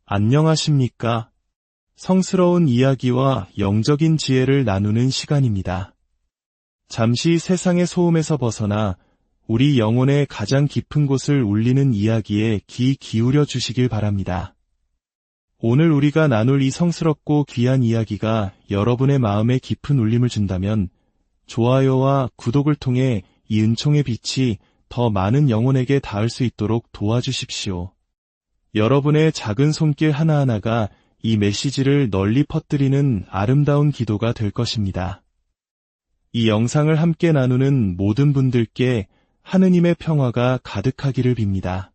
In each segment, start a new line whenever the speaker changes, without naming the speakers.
안녕하십니까? 성스러운 이야기와 영적인 지혜를 나누는 시간입니다. 잠시 세상의 소음에서 벗어나 우리 영혼의 가장 깊은 곳을 울리는 이야기에 귀 기울여 주시길 바랍니다. 오늘 우리가 나눌 이 성스럽고 귀한 이야기가 여러분의 마음에 깊은 울림을 준다면 좋아요와 구독을 통해 이 은총의 빛이 더 많은 영혼에게 닿을 수 있도록 도와주십시오. 여러분의 작은 손길 하나하나가 이 메시지를 널리 퍼뜨리는 아름다운 기도가 될 것입니다. 이 영상을 함께 나누는 모든 분들께 하느님의 평화가 가득하기를 빕니다.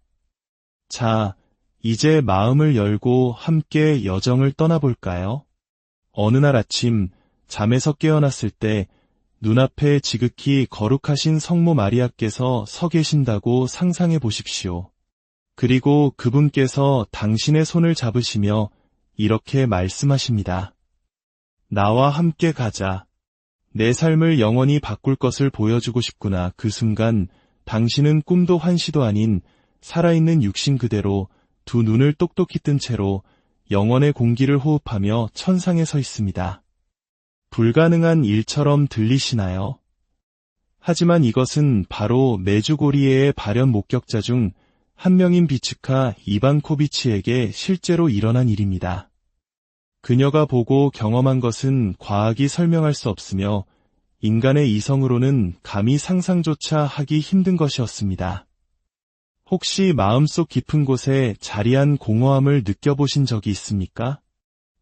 자, 이제 마음을 열고 함께 여정을 떠나볼까요? 어느 날 아침 잠에서 깨어났을 때 눈앞에 지극히 거룩하신 성모 마리아께서 서 계신다고 상상해 보십시오. 그리고 그분께서 당신의 손을 잡으시며 이렇게 말씀하십니다. 나와 함께 가자. 내 삶을 영원히 바꿀 것을 보여주고 싶구나. 그 순간 당신은 꿈도 환시도 아닌 살아있는 육신 그대로 두 눈을 똑똑히 뜬 채로 영원의 공기를 호흡하며 천상에 서 있습니다. 불가능한 일처럼 들리시나요? 하지만 이것은 바로 메주고리에의 발현 목격자 중 한 명인 비츠카 이반코비치에게 실제로 일어난 일입니다. 그녀가 보고 경험한 것은 과학이 설명할 수 없으며 인간의 이성으로는 감히 상상조차 하기 힘든 것이었습니다. 혹시 마음속 깊은 곳에 자리한 공허함을 느껴보신 적이 있습니까?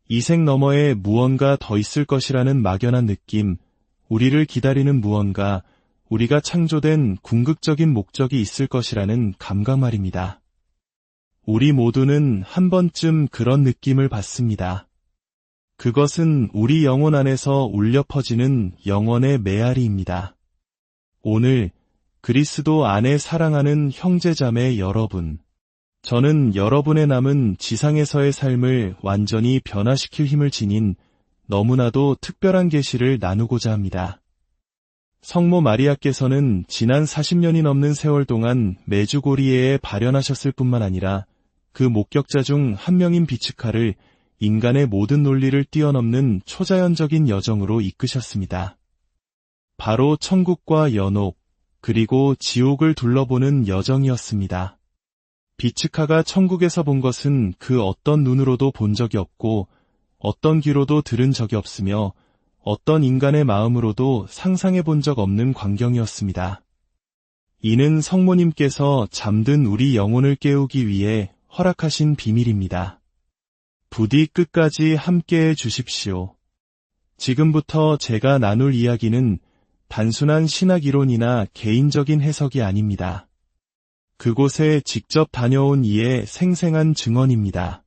이 생 너머에 무언가 더 있을 것이라는 막연한 느낌, 우리를 기다리는 무언가, 우리가 창조된 궁극적인 목적이 있을 것이라는 감각 말입니다. 우리 모두는 한 번쯤 그런 느낌을 받습니다. 그것은 우리 영혼 안에서 울려 퍼지는 영원의 메아리입니다. 오늘 그리스도 안에 사랑하는 형제자매 여러분, 저는 여러분의 남은 지상에서의 삶을 완전히 변화시킬 힘을 지닌 너무나도 특별한 계시를 나누고자 합니다. 성모 마리아께서는 지난 40년이 넘는 세월 동안 메주고리에에 발현하셨을 뿐만 아니라 그 목격자 중 한 명인 비츠카를 인간의 모든 논리를 뛰어넘는 초자연적인 여정으로 이끄셨습니다. 바로 천국과 연옥, 그리고 지옥을 둘러보는 여정이었습니다. 비츠카가 천국에서 본 것은 그 어떤 눈으로도 본 적이 없고 어떤 귀로도 들은 적이 없으며 어떤 인간의 마음으로도 상상해 본 적 없는 광경이었습니다. 이는 성모님께서 잠든 우리 영혼을 깨우기 위해 허락하신 비밀입니다. 부디 끝까지 함께해 주십시오. 지금부터 제가 나눌 이야기는 단순한 신학 이론이나 개인적인 해석이 아닙니다. 그곳에 직접 다녀온 이의 생생한 증언입니다.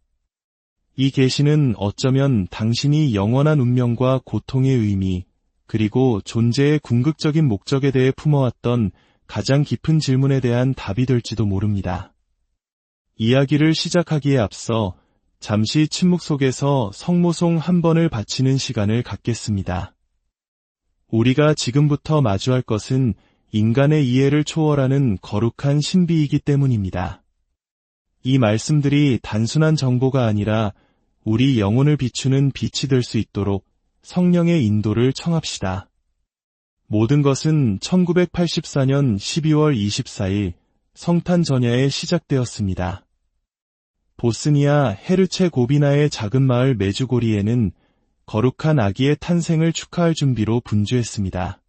이 계시는 어쩌면 당신이 영원한 운명과 고통의 의미, 그리고 존재의 궁극적인 목적에 대해 품어왔던 가장 깊은 질문에 대한 답이 될지도 모릅니다. 이야기를 시작하기에 앞서 잠시 침묵 속에서 성모송 한 번을 바치는 시간을 갖겠습니다. 우리가 지금부터 마주할 것은 인간의 이해를 초월하는 거룩한 신비이기 때문입니다. 이 말씀들이 단순한 정보가 아니라 우리 영혼을 비추는 빛이 될 수 있도록 성령의 인도를 청합시다. 모든 것은 1984년 12월 24일 성탄 전야에 시작되었습니다. 보스니아 헤르체고비나의 작은 마을 메주고리에는 거룩한 아기의 탄생을 축하할 준비로 분주했습니다.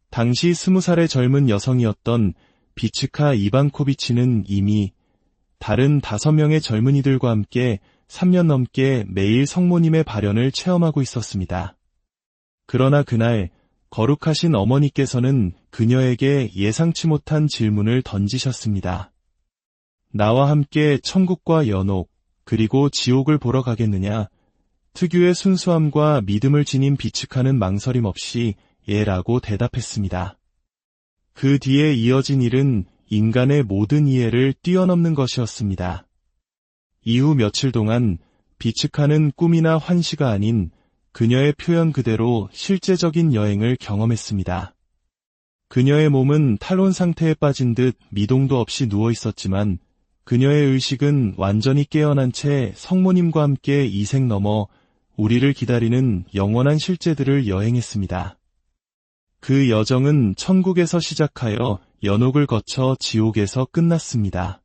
당시 20살의 젊은 여성이었던 비츠카 이반코비치는 이미 다른 5명의 젊은이들과 함께 3년 넘게 매일 성모님의 발현을 체험하고 있었습니다. 그러나 그날 거룩하신 어머니께서는 그녀에게 예상치 못한 질문을 던지셨습니다. 나와 함께 천국과 연옥, 그리고 지옥을 보러 가겠느냐? 특유의 순수함과 믿음을 지닌 비츠카는 망설임 없이 예라고 대답했습니다. 그 뒤에 이어진 일은 인간의 모든 이해를 뛰어넘는 것이었습니다. 이후 며칠 동안 비츠카는 꿈이나 환시가 아닌 그녀의 표현 그대로 실제적인 여행을 경험했습니다. 그녀의 몸은 탈원 상태에 빠진 듯 미동도 없이 누워 있었지만 그녀의 의식은 완전히 깨어난 채 성모님과 함께 이색 넘어 우리를 기다리는 영원한 실제들을 여행했습니다. 그 여정은 천국에서 시작하여 연옥을 거쳐 지옥에서 끝났습니다.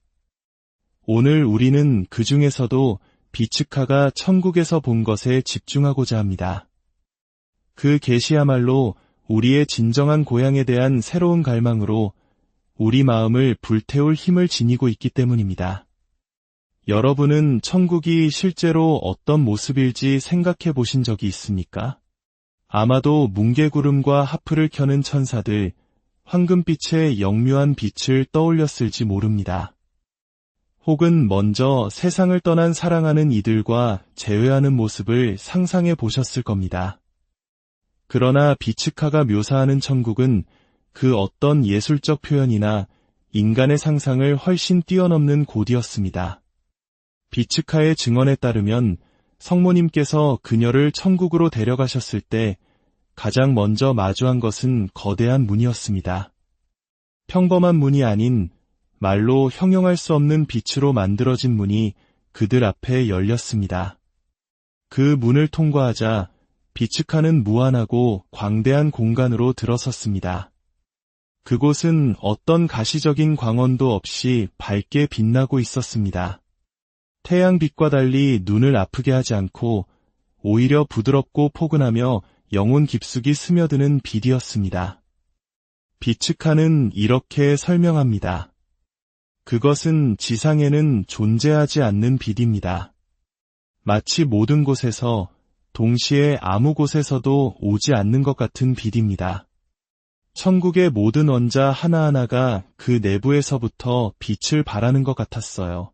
오늘 우리는 그 중에서도 비츠카가 천국에서 본 것에 집중하고자 합니다. 그 계시야말로 우리의 진정한 고향에 대한 새로운 갈망으로 우리 마음을 불태울 힘을 지니고 있기 때문입니다. 여러분은 천국이 실제로 어떤 모습일지 생각해 보신 적이 있습니까? 아마도 뭉게구름과 하프를 켜는 천사들, 황금빛의 영묘한 빛을 떠올렸을지 모릅니다. 혹은 먼저 세상을 떠난 사랑하는 이들과 재회하는 모습을 상상해 보셨을 겁니다. 그러나 비츠카가 묘사하는 천국은 그 어떤 예술적 표현이나 인간의 상상을 훨씬 뛰어넘는 곳이었습니다. 비츠카의 증언에 따르면 성모님께서 그녀를 천국으로 데려가셨을 때 가장 먼저 마주한 것은 거대한 문이었습니다. 평범한 문이 아닌 말로 형용할 수 없는 빛으로 만들어진 문이 그들 앞에 열렸습니다. 그 문을 통과하자 비츠카는 무한하고 광대한 공간으로 들어섰습니다. 그곳은 어떤 가시적인 광원도 없이 밝게 빛나고 있었습니다. 태양빛과 달리 눈을 아프게 하지 않고 오히려 부드럽고 포근하며 영혼 깊숙이 스며드는 빛이었습니다. 비츠카는 이렇게 설명합니다. 그것은 지상에는 존재하지 않는 빛입니다. 마치 모든 곳에서 동시에 아무 곳에서도 오지 않는 것 같은 빛입니다. 천국의 모든 원자 하나하나가 그 내부에서부터 빛을 발하는 것 같았어요.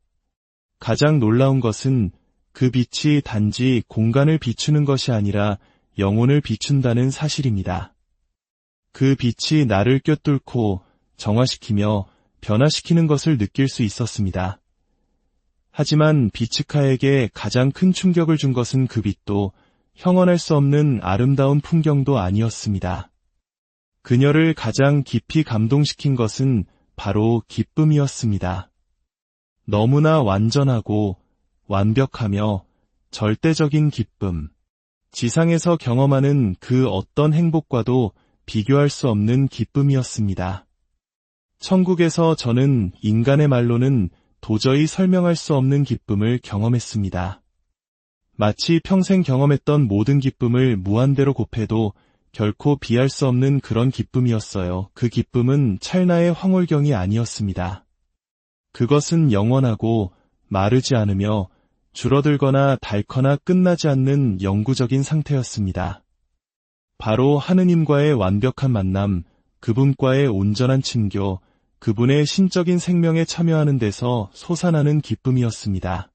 가장 놀라운 것은 그 빛이 단지 공간을 비추는 것이 아니라 영혼을 비춘다는 사실입니다. 그 빛이 나를 꿰뚫고 정화시키며 변화시키는 것을 느낄 수 있었습니다. 하지만 비츠카에게 가장 큰 충격을 준 것은 그 빛도 형언할 수 없는 아름다운 풍경도 아니었습니다. 그녀를 가장 깊이 감동시킨 것은 바로 기쁨이었습니다. 너무나 완전하고 완벽하며 절대적인 기쁨. 지상에서 경험하는 그 어떤 행복과도 비교할 수 없는 기쁨이었습니다. 천국에서 저는 인간의 말로는 도저히 설명할 수 없는 기쁨을 경험했습니다. 마치 평생 경험했던 모든 기쁨을 무한대로 곱해도 결코 비할 수 없는 그런 기쁨이었어요. 그 기쁨은 찰나의 황홀경이 아니었습니다. 그것은 영원하고 마르지 않으며 줄어들거나 닳거나 끝나지 않는 영구적인 상태였습니다. 바로 하느님과의 완벽한 만남, 그분과의 온전한 친교, 그분의 신적인 생명에 참여하는 데서 솟아나는 기쁨이었습니다.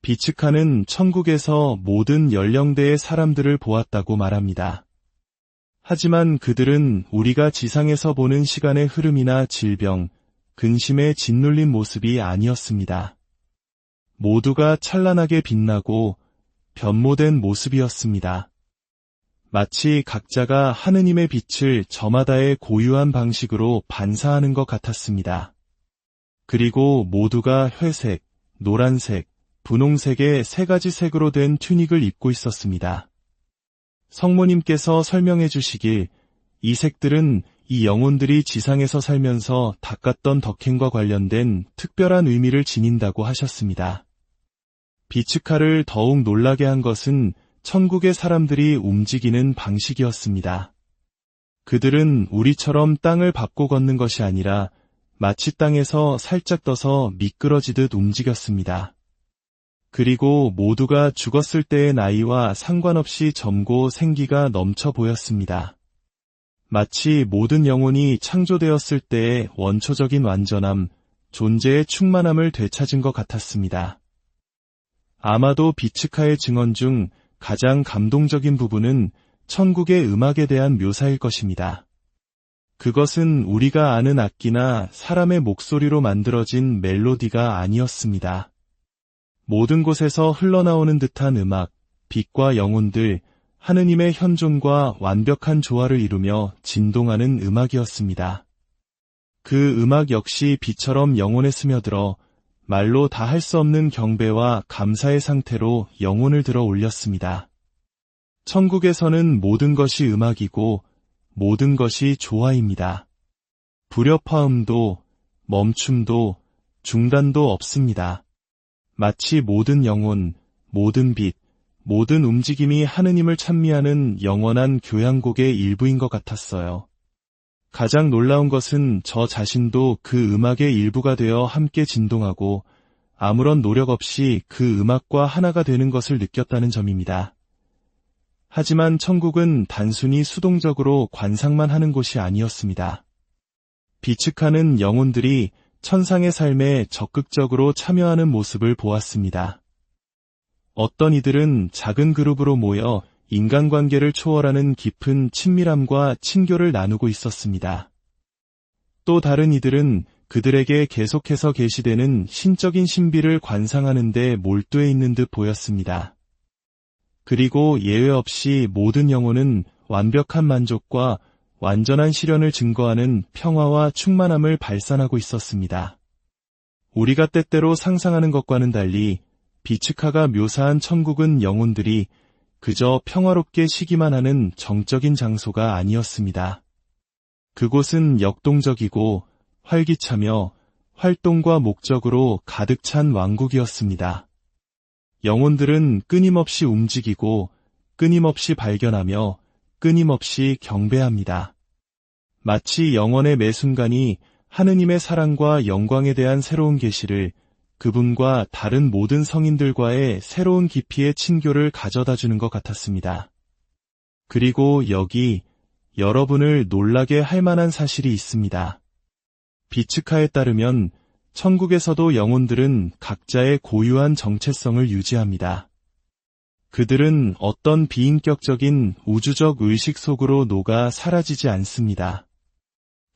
비츠카는 천국에서 모든 연령대의 사람들을 보았다고 말합니다. 하지만 그들은 우리가 지상에서 보는 시간의 흐름이나 질병, 근심에 짓눌린 모습이 아니었습니다. 모두가 찬란하게 빛나고 변모된 모습이었습니다. 마치 각자가 하느님의 빛을 저마다의 고유한 방식으로 반사하는 것 같았습니다. 그리고 모두가 회색, 노란색, 분홍색의 세 가지 색으로 된 튜닉을 입고 있었습니다. 성모님께서 설명해 주시길 이 색들은 이 영혼들이 지상에서 살면서 닦았던 덕행과 관련된 특별한 의미를 지닌다고 하셨습니다. 비츠카를 더욱 놀라게 한 것은 천국의 사람들이 움직이는 방식이었습니다. 그들은 우리처럼 땅을 밟고 걷는 것이 아니라 마치 땅에서 살짝 떠서 미끄러지듯 움직였습니다. 그리고 모두가 죽었을 때의 나이와 상관없이 젊고 생기가 넘쳐 보였습니다. 마치 모든 영혼이 창조되었을 때의 원초적인 완전함, 존재의 충만함을 되찾은 것 같았습니다. 아마도 비츠카의 증언 중 가장 감동적인 부분은 천국의 음악에 대한 묘사일 것입니다. 그것은 우리가 아는 악기나 사람의 목소리로 만들어진 멜로디가 아니었습니다. 모든 곳에서 흘러나오는 듯한 음악, 빛과 영혼들, 하느님의 현존과 완벽한 조화를 이루며 진동하는 음악이었습니다. 그 음악 역시 빛처럼 영혼에 스며들어 말로 다 할 수 없는 경배와 감사의 상태로 영혼을 들어 올렸습니다. 천국에서는 모든 것이 음악이고 모든 것이 조화입니다. 불협화음도 멈춤도 중단도 없습니다. 마치 모든 영혼, 모든 빛, 모든 움직임이 하느님을 찬미하는 영원한 교향곡의 일부인 것 같았어요. 가장 놀라운 것은 저 자신도 그 음악의 일부가 되어 함께 진동하고 아무런 노력 없이 그 음악과 하나가 되는 것을 느꼈다는 점입니다. 하지만 천국은 단순히 수동적으로 관상만 하는 곳이 아니었습니다. 비측하는 영혼들이 천상의 삶에 적극적으로 참여하는 모습을 보았습니다. 어떤 이들은 작은 그룹으로 모여 인간관계를 초월하는 깊은 친밀함과 친교를 나누고 있었습니다. 또 다른 이들은 그들에게 계속해서 계시되는 신적인 신비를 관상하는 데 몰두해 있는 듯 보였습니다. 그리고 예외 없이 모든 영혼은 완벽한 만족과 완전한 실현을 증거하는 평화와 충만함을 발산하고 있었습니다. 우리가 때때로 상상하는 것과는 달리 비츠카가 묘사한 천국은 영혼들이 그저 평화롭게 쉬기만 하는 정적인 장소가 아니었습니다. 그곳은 역동적이고 활기차며 활동과 목적으로 가득 찬 왕국이었습니다. 영혼들은 끊임없이 움직이고 끊임없이 발견하며 끊임없이 경배합니다. 마치 영혼의 매 순간이 하느님의 사랑과 영광에 대한 새로운 계시를 그분과 다른 모든 성인들과의 새로운 깊이의 친교를 가져다주는 것 같았습니다. 그리고 여기 여러분을 놀라게 할 만한 사실이 있습니다. 비츠카에 따르면 천국에서도 영혼들은 각자의 고유한 정체성을 유지합니다. 그들은 어떤 비인격적인 우주적 의식 속으로 녹아 사라지지 않습니다.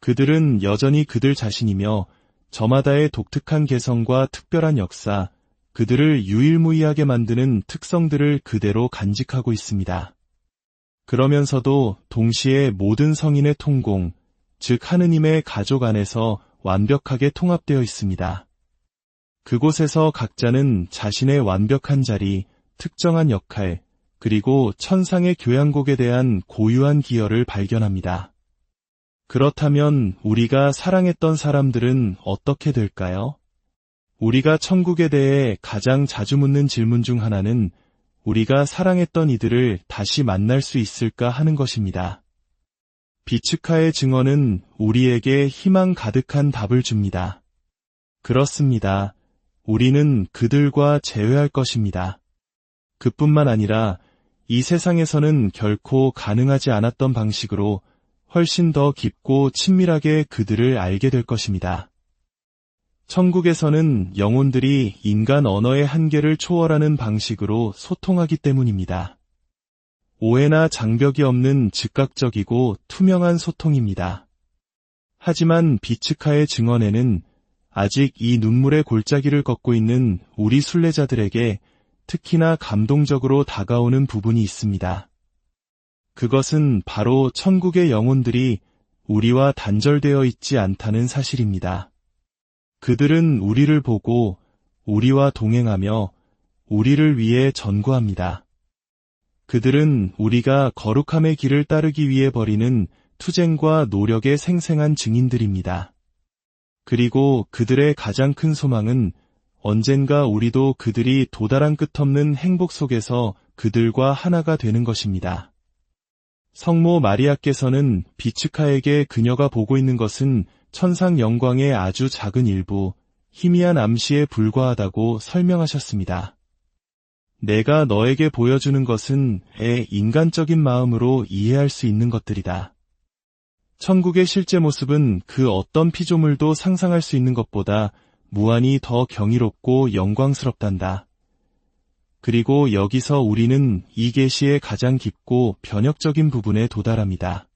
그들은 여전히 그들 자신이며 저마다의 독특한 개성과 특별한 역사, 그들을 유일무이하게 만드는 특성들을 그대로 간직하고 있습니다. 그러면서도 동시에 모든 성인의 통공, 즉 하느님의 가족 안에서 완벽하게 통합되어 있습니다. 그곳에서 각자는 자신의 완벽한 자리, 특정한 역할, 그리고 천상의 교향곡에 대한 고유한 기여를 발견합니다. 그렇다면 우리가 사랑했던 사람들은 어떻게 될까요? 우리가 천국에 대해 가장 자주 묻는 질문 중 하나는 우리가 사랑했던 이들을 다시 만날 수 있을까 하는 것입니다. 비츠카의 증언은 우리에게 희망 가득한 답을 줍니다. 그렇습니다. 우리는 그들과 재회할 것입니다. 그뿐만 아니라 이 세상에서는 결코 가능하지 않았던 방식으로 훨씬 더 깊고 친밀하게 그들을 알게 될 것입니다. 천국에서는 영혼들이 인간 언어의 한계를 초월하는 방식으로 소통하기 때문입니다. 오해나 장벽이 없는 즉각적이고 투명한 소통입니다. 하지만 비츠카의 증언에는 아직 이 눈물의 골짜기를 걷고 있는 우리 순례자들에게 특히나 감동적으로 다가오는 부분이 있습니다. 그것은 바로 천국의 영혼들이 우리와 단절되어 있지 않다는 사실입니다. 그들은 우리를 보고 우리와 동행하며 우리를 위해 전구합니다. 그들은 우리가 거룩함의 길을 따르기 위해 벌이는 투쟁과 노력의 생생한 증인들입니다. 그리고 그들의 가장 큰 소망은 언젠가 우리도 그들이 도달한 끝없는 행복 속에서 그들과 하나가 되는 것입니다. 성모 마리아께서는 비츠카에게 그녀가 보고 있는 것은 천상 영광의 아주 작은 일부, 희미한 암시에 불과하다고 설명하셨습니다. 내가 너에게 보여주는 것은 인간적인 마음으로 이해할 수 있는 것들이다. 천국의 실제 모습은 그 어떤 피조물도 상상할 수 있는 것보다 무한히 더 경이롭고 영광스럽단다. 그리고 여기서 우리는 이 계시의 가장 깊고 변혁적인 부분에 도달합니다.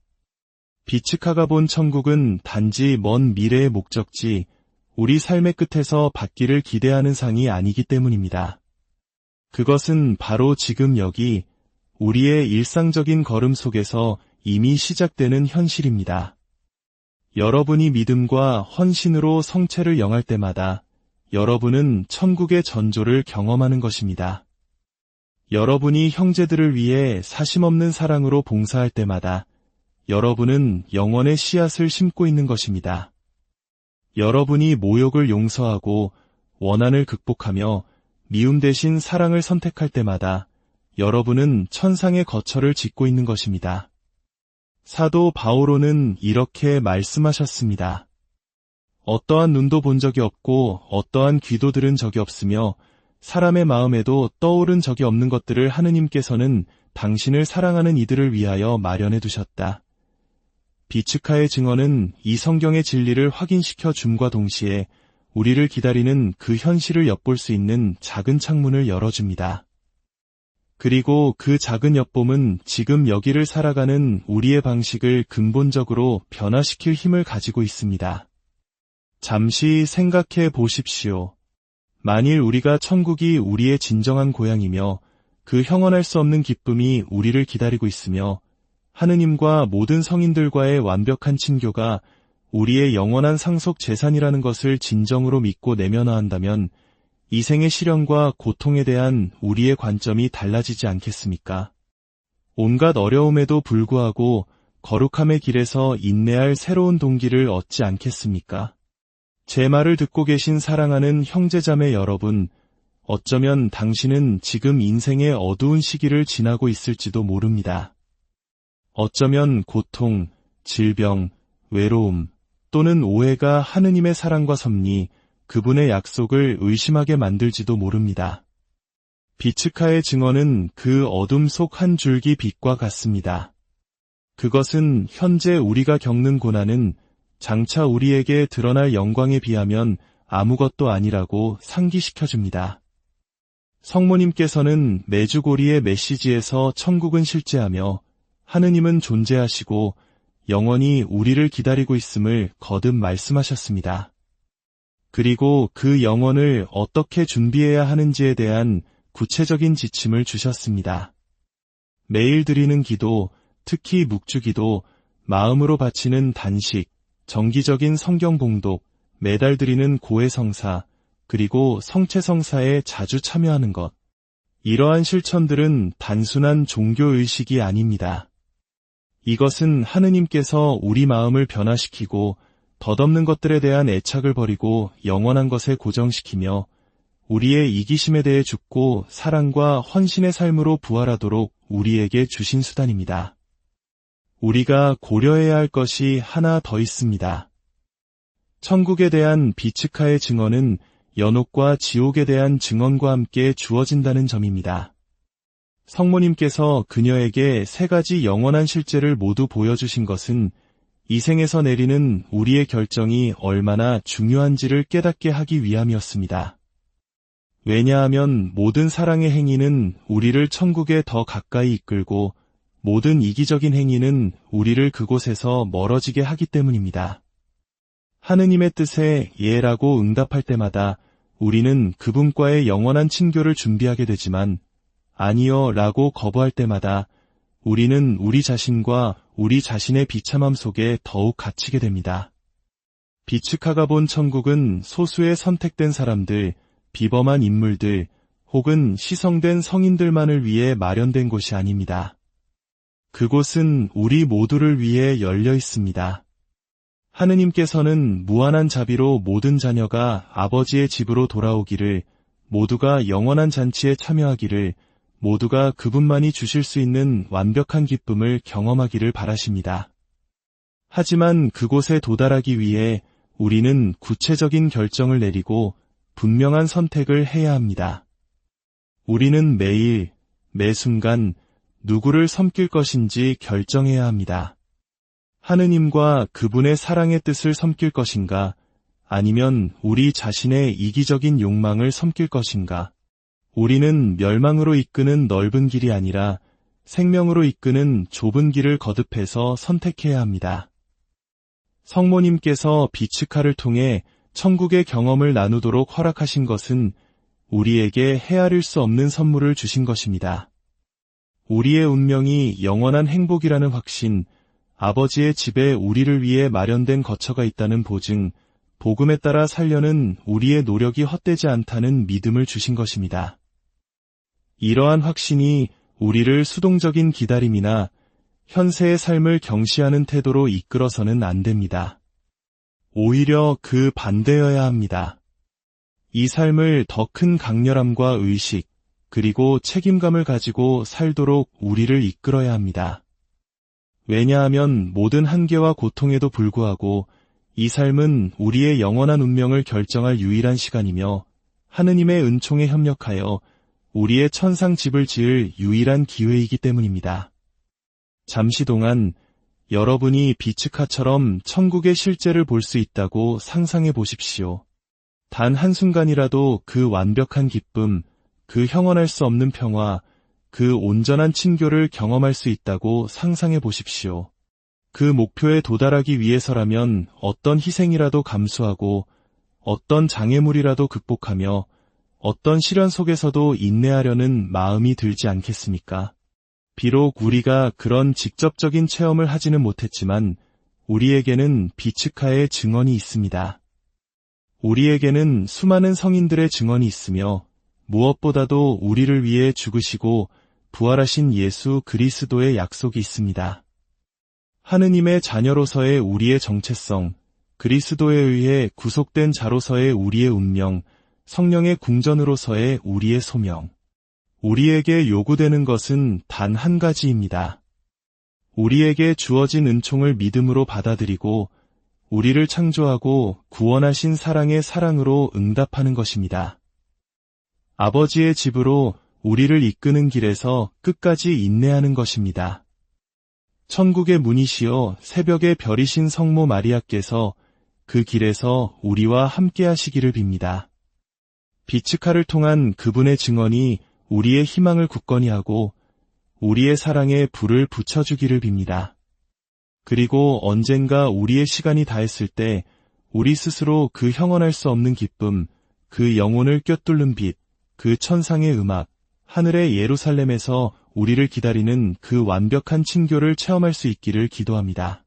비츠카가 본 천국은 단지 먼 미래의 목적지, 우리 삶의 끝에서 받기를 기대하는 상이 아니기 때문입니다. 그것은 바로 지금 여기 우리의 일상적인 걸음 속에서 이미 시작되는 현실입니다. 여러분이 믿음과 헌신으로 성체를 영할 때마다 여러분은 천국의 전조를 경험하는 것입니다. 여러분이 형제들을 위해 사심없는 사랑으로 봉사할 때마다 여러분은 영원의 씨앗을 심고 있는 것입니다. 여러분이 모욕을 용서하고 원한을 극복하며 미움 대신 사랑을 선택할 때마다 여러분은 천상의 거처를 짓고 있는 것입니다. 사도 바오로는 이렇게 말씀하셨습니다. 어떠한 눈도 본 적이 없고 어떠한 귀도 들은 적이 없으며 사람의 마음에도 떠오른 적이 없는 것들을 하느님께서는 당신을 사랑하는 이들을 위하여 마련해 두셨다. 비츠카의 증언은 이 성경의 진리를 확인시켜 줌과 동시에 우리를 기다리는 그 현실을 엿볼 수 있는 작은 창문을 열어줍니다. 그리고 그 작은 엿봄은 지금 여기를 살아가는 우리의 방식을 근본적으로 변화시킬 힘을 가지고 있습니다. 잠시 생각해 보십시오. 만일 우리가 천국이 우리의 진정한 고향이며 그 형언할 수 없는 기쁨이 우리를 기다리고 있으며 하느님과 모든 성인들과의 완벽한 친교가 우리의 영원한 상속 재산이라는 것을 진정으로 믿고 내면화한다면 이 생의 시련과 고통에 대한 우리의 관점이 달라지지 않겠습니까? 온갖 어려움에도 불구하고 거룩함의 길에서 인내할 새로운 동기를 얻지 않겠습니까? 제 말을 듣고 계신 사랑하는 형제자매 여러분, 어쩌면 당신은 지금 인생의 어두운 시기를 지나고 있을지도 모릅니다. 어쩌면 고통, 질병, 외로움 또는 오해가 하느님의 사랑과 섭리, 그분의 약속을 의심하게 만들지도 모릅니다. 비츠카의 증언은 그 어둠 속 한 줄기 빛과 같습니다. 그것은 현재 우리가 겪는 고난은 장차 우리에게 드러날 영광에 비하면 아무것도 아니라고 상기시켜줍니다. 성모님께서는 메주고리의 메시지에서 천국은 실제하며 하느님은 존재하시고 영원히 우리를 기다리고 있음을 거듭 말씀하셨습니다. 그리고 그 영혼을 어떻게 준비해야 하는지에 대한 구체적인 지침을 주셨습니다. 매일 드리는 기도, 특히 묵주기도, 마음으로 바치는 단식, 정기적인 성경 봉독, 매달 드리는 고해성사, 그리고 성체성사에 자주 참여하는 것. 이러한 실천들은 단순한 종교의식이 아닙니다. 이것은 하느님께서 우리 마음을 변화시키고 덧없는 것들에 대한 애착을 버리고 영원한 것에 고정시키며 우리의 이기심에 대해 죽고 사랑과 헌신의 삶으로 부활하도록 우리에게 주신 수단입니다. 우리가 고려해야 할 것이 하나 더 있습니다. 천국에 대한 비츠카의 증언은 연옥과 지옥에 대한 증언과 함께 주어진다는 점입니다. 성모님께서 그녀에게 세 가지 영원한 실제를 모두 보여주신 것은 이 생에서 내리는 우리의 결정이 얼마나 중요한지를 깨닫게 하기 위함이었습니다. 왜냐하면 모든 사랑의 행위는 우리를 천국에 더 가까이 이끌고 모든 이기적인 행위는 우리를 그곳에서 멀어지게 하기 때문입니다. 하느님의 뜻에 예라고 응답할 때마다 우리는 그분과의 영원한 친교를 준비하게 되지만 아니요 라고 거부할 때마다 우리는 우리 자신과 우리 자신의 비참함 속에 더욱 갇히게 됩니다. 비츠카가 본 천국은 소수의 선택된 사람들, 비범한 인물들, 혹은 시성된 성인들만을 위해 마련된 곳이 아닙니다. 그곳은 우리 모두를 위해 열려 있습니다. 하느님께서는 무한한 자비로 모든 자녀가 아버지의 집으로 돌아오기를, 모두가 영원한 잔치에 참여하기를, 모두가 그분만이 주실 수 있는 완벽한 기쁨을 경험하기를 바라십니다. 하지만 그곳에 도달하기 위해 우리는 구체적인 결정을 내리고 분명한 선택을 해야 합니다. 우리는 매일, 매 순간 누구를 섬길 것인지 결정해야 합니다. 하느님과 그분의 사랑의 뜻을 섬길 것인가, 아니면 우리 자신의 이기적인 욕망을 섬길 것인가. 우리는 멸망으로 이끄는 넓은 길이 아니라 생명으로 이끄는 좁은 길을 거듭해서 선택해야 합니다. 성모님께서 비츠카를 통해 천국의 경험을 나누도록 허락하신 것은 우리에게 헤아릴 수 없는 선물을 주신 것입니다. 우리의 운명이 영원한 행복이라는 확신, 아버지의 집에 우리를 위해 마련된 거처가 있다는 보증, 복음에 따라 살려는 우리의 노력이 헛되지 않다는 믿음을 주신 것입니다. 이러한 확신이 우리를 수동적인 기다림이나 현세의 삶을 경시하는 태도로 이끌어서는 안 됩니다. 오히려 그 반대여야 합니다. 이 삶을 더 큰 강렬함과 의식, 그리고 책임감을 가지고 살도록 우리를 이끌어야 합니다. 왜냐하면 모든 한계와 고통에도 불구하고 이 삶은 우리의 영원한 운명을 결정할 유일한 시간이며 하느님의 은총에 협력하여 우리의 천상 집을 지을 유일한 기회이기 때문입니다. 잠시 동안 여러분이 비츠카처럼 천국의 실제를 볼 수 있다고 상상해 보십시오. 단 한순간이라도 그 완벽한 기쁨, 그 형언할 수 없는 평화, 그 온전한 친교를 경험할 수 있다고 상상해 보십시오. 그 목표에 도달하기 위해서라면 어떤 희생이라도 감수하고 어떤 장애물이라도 극복하며 어떤 시련 속에서도 인내하려는 마음이 들지 않겠습니까? 비록 우리가 그런 직접적인 체험을 하지는 못했지만 우리에게는 비츠카의 증언이 있습니다. 우리에게는 수많은 성인들의 증언이 있으며 무엇보다도 우리를 위해 죽으시고 부활하신 예수 그리스도의 약속이 있습니다. 하느님의 자녀로서의 우리의 정체성, 그리스도에 의해 구속된 자로서의 우리의 운명, 성령의 궁전으로서의 우리의 소명. 우리에게 요구되는 것은 단 한 가지입니다. 우리에게 주어진 은총을 믿음으로 받아들이고 우리를 창조하고 구원하신 사랑의 사랑으로 응답하는 것입니다. 아버지의 집으로 우리를 이끄는 길에서 끝까지 인내하는 것입니다. 천국의 문이시여 새벽의 별이신 성모 마리아께서 그 길에서 우리와 함께 하시기를 빕니다. 비츠카를 통한 그분의 증언이 우리의 희망을 굳건히 하고 우리의 사랑에 불을 붙여주기를 빕니다. 그리고 언젠가 우리의 시간이 다했을 때 우리 스스로 그 형언할 수 없는 기쁨, 그 영혼을 꿰뚫는 빛, 그 천상의 음악, 하늘의 예루살렘에서 우리를 기다리는 그 완벽한 친교를 체험할 수 있기를 기도합니다.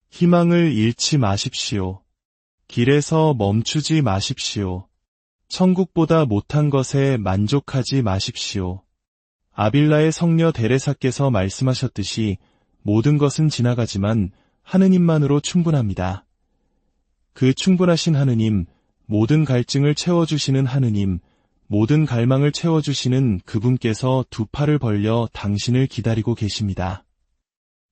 희망을 잃지 마십시오. 길에서 멈추지 마십시오. 천국보다 못한 것에 만족하지 마십시오. 아빌라의 성녀 데레사께서 말씀하셨듯이 모든 것은 지나가지만 하느님만으로 충분합니다. 그 충분하신 하느님, 모든 갈증을 채워주시는 하느님, 모든 갈망을 채워주시는 그분께서 두 팔을 벌려 당신을 기다리고 계십니다.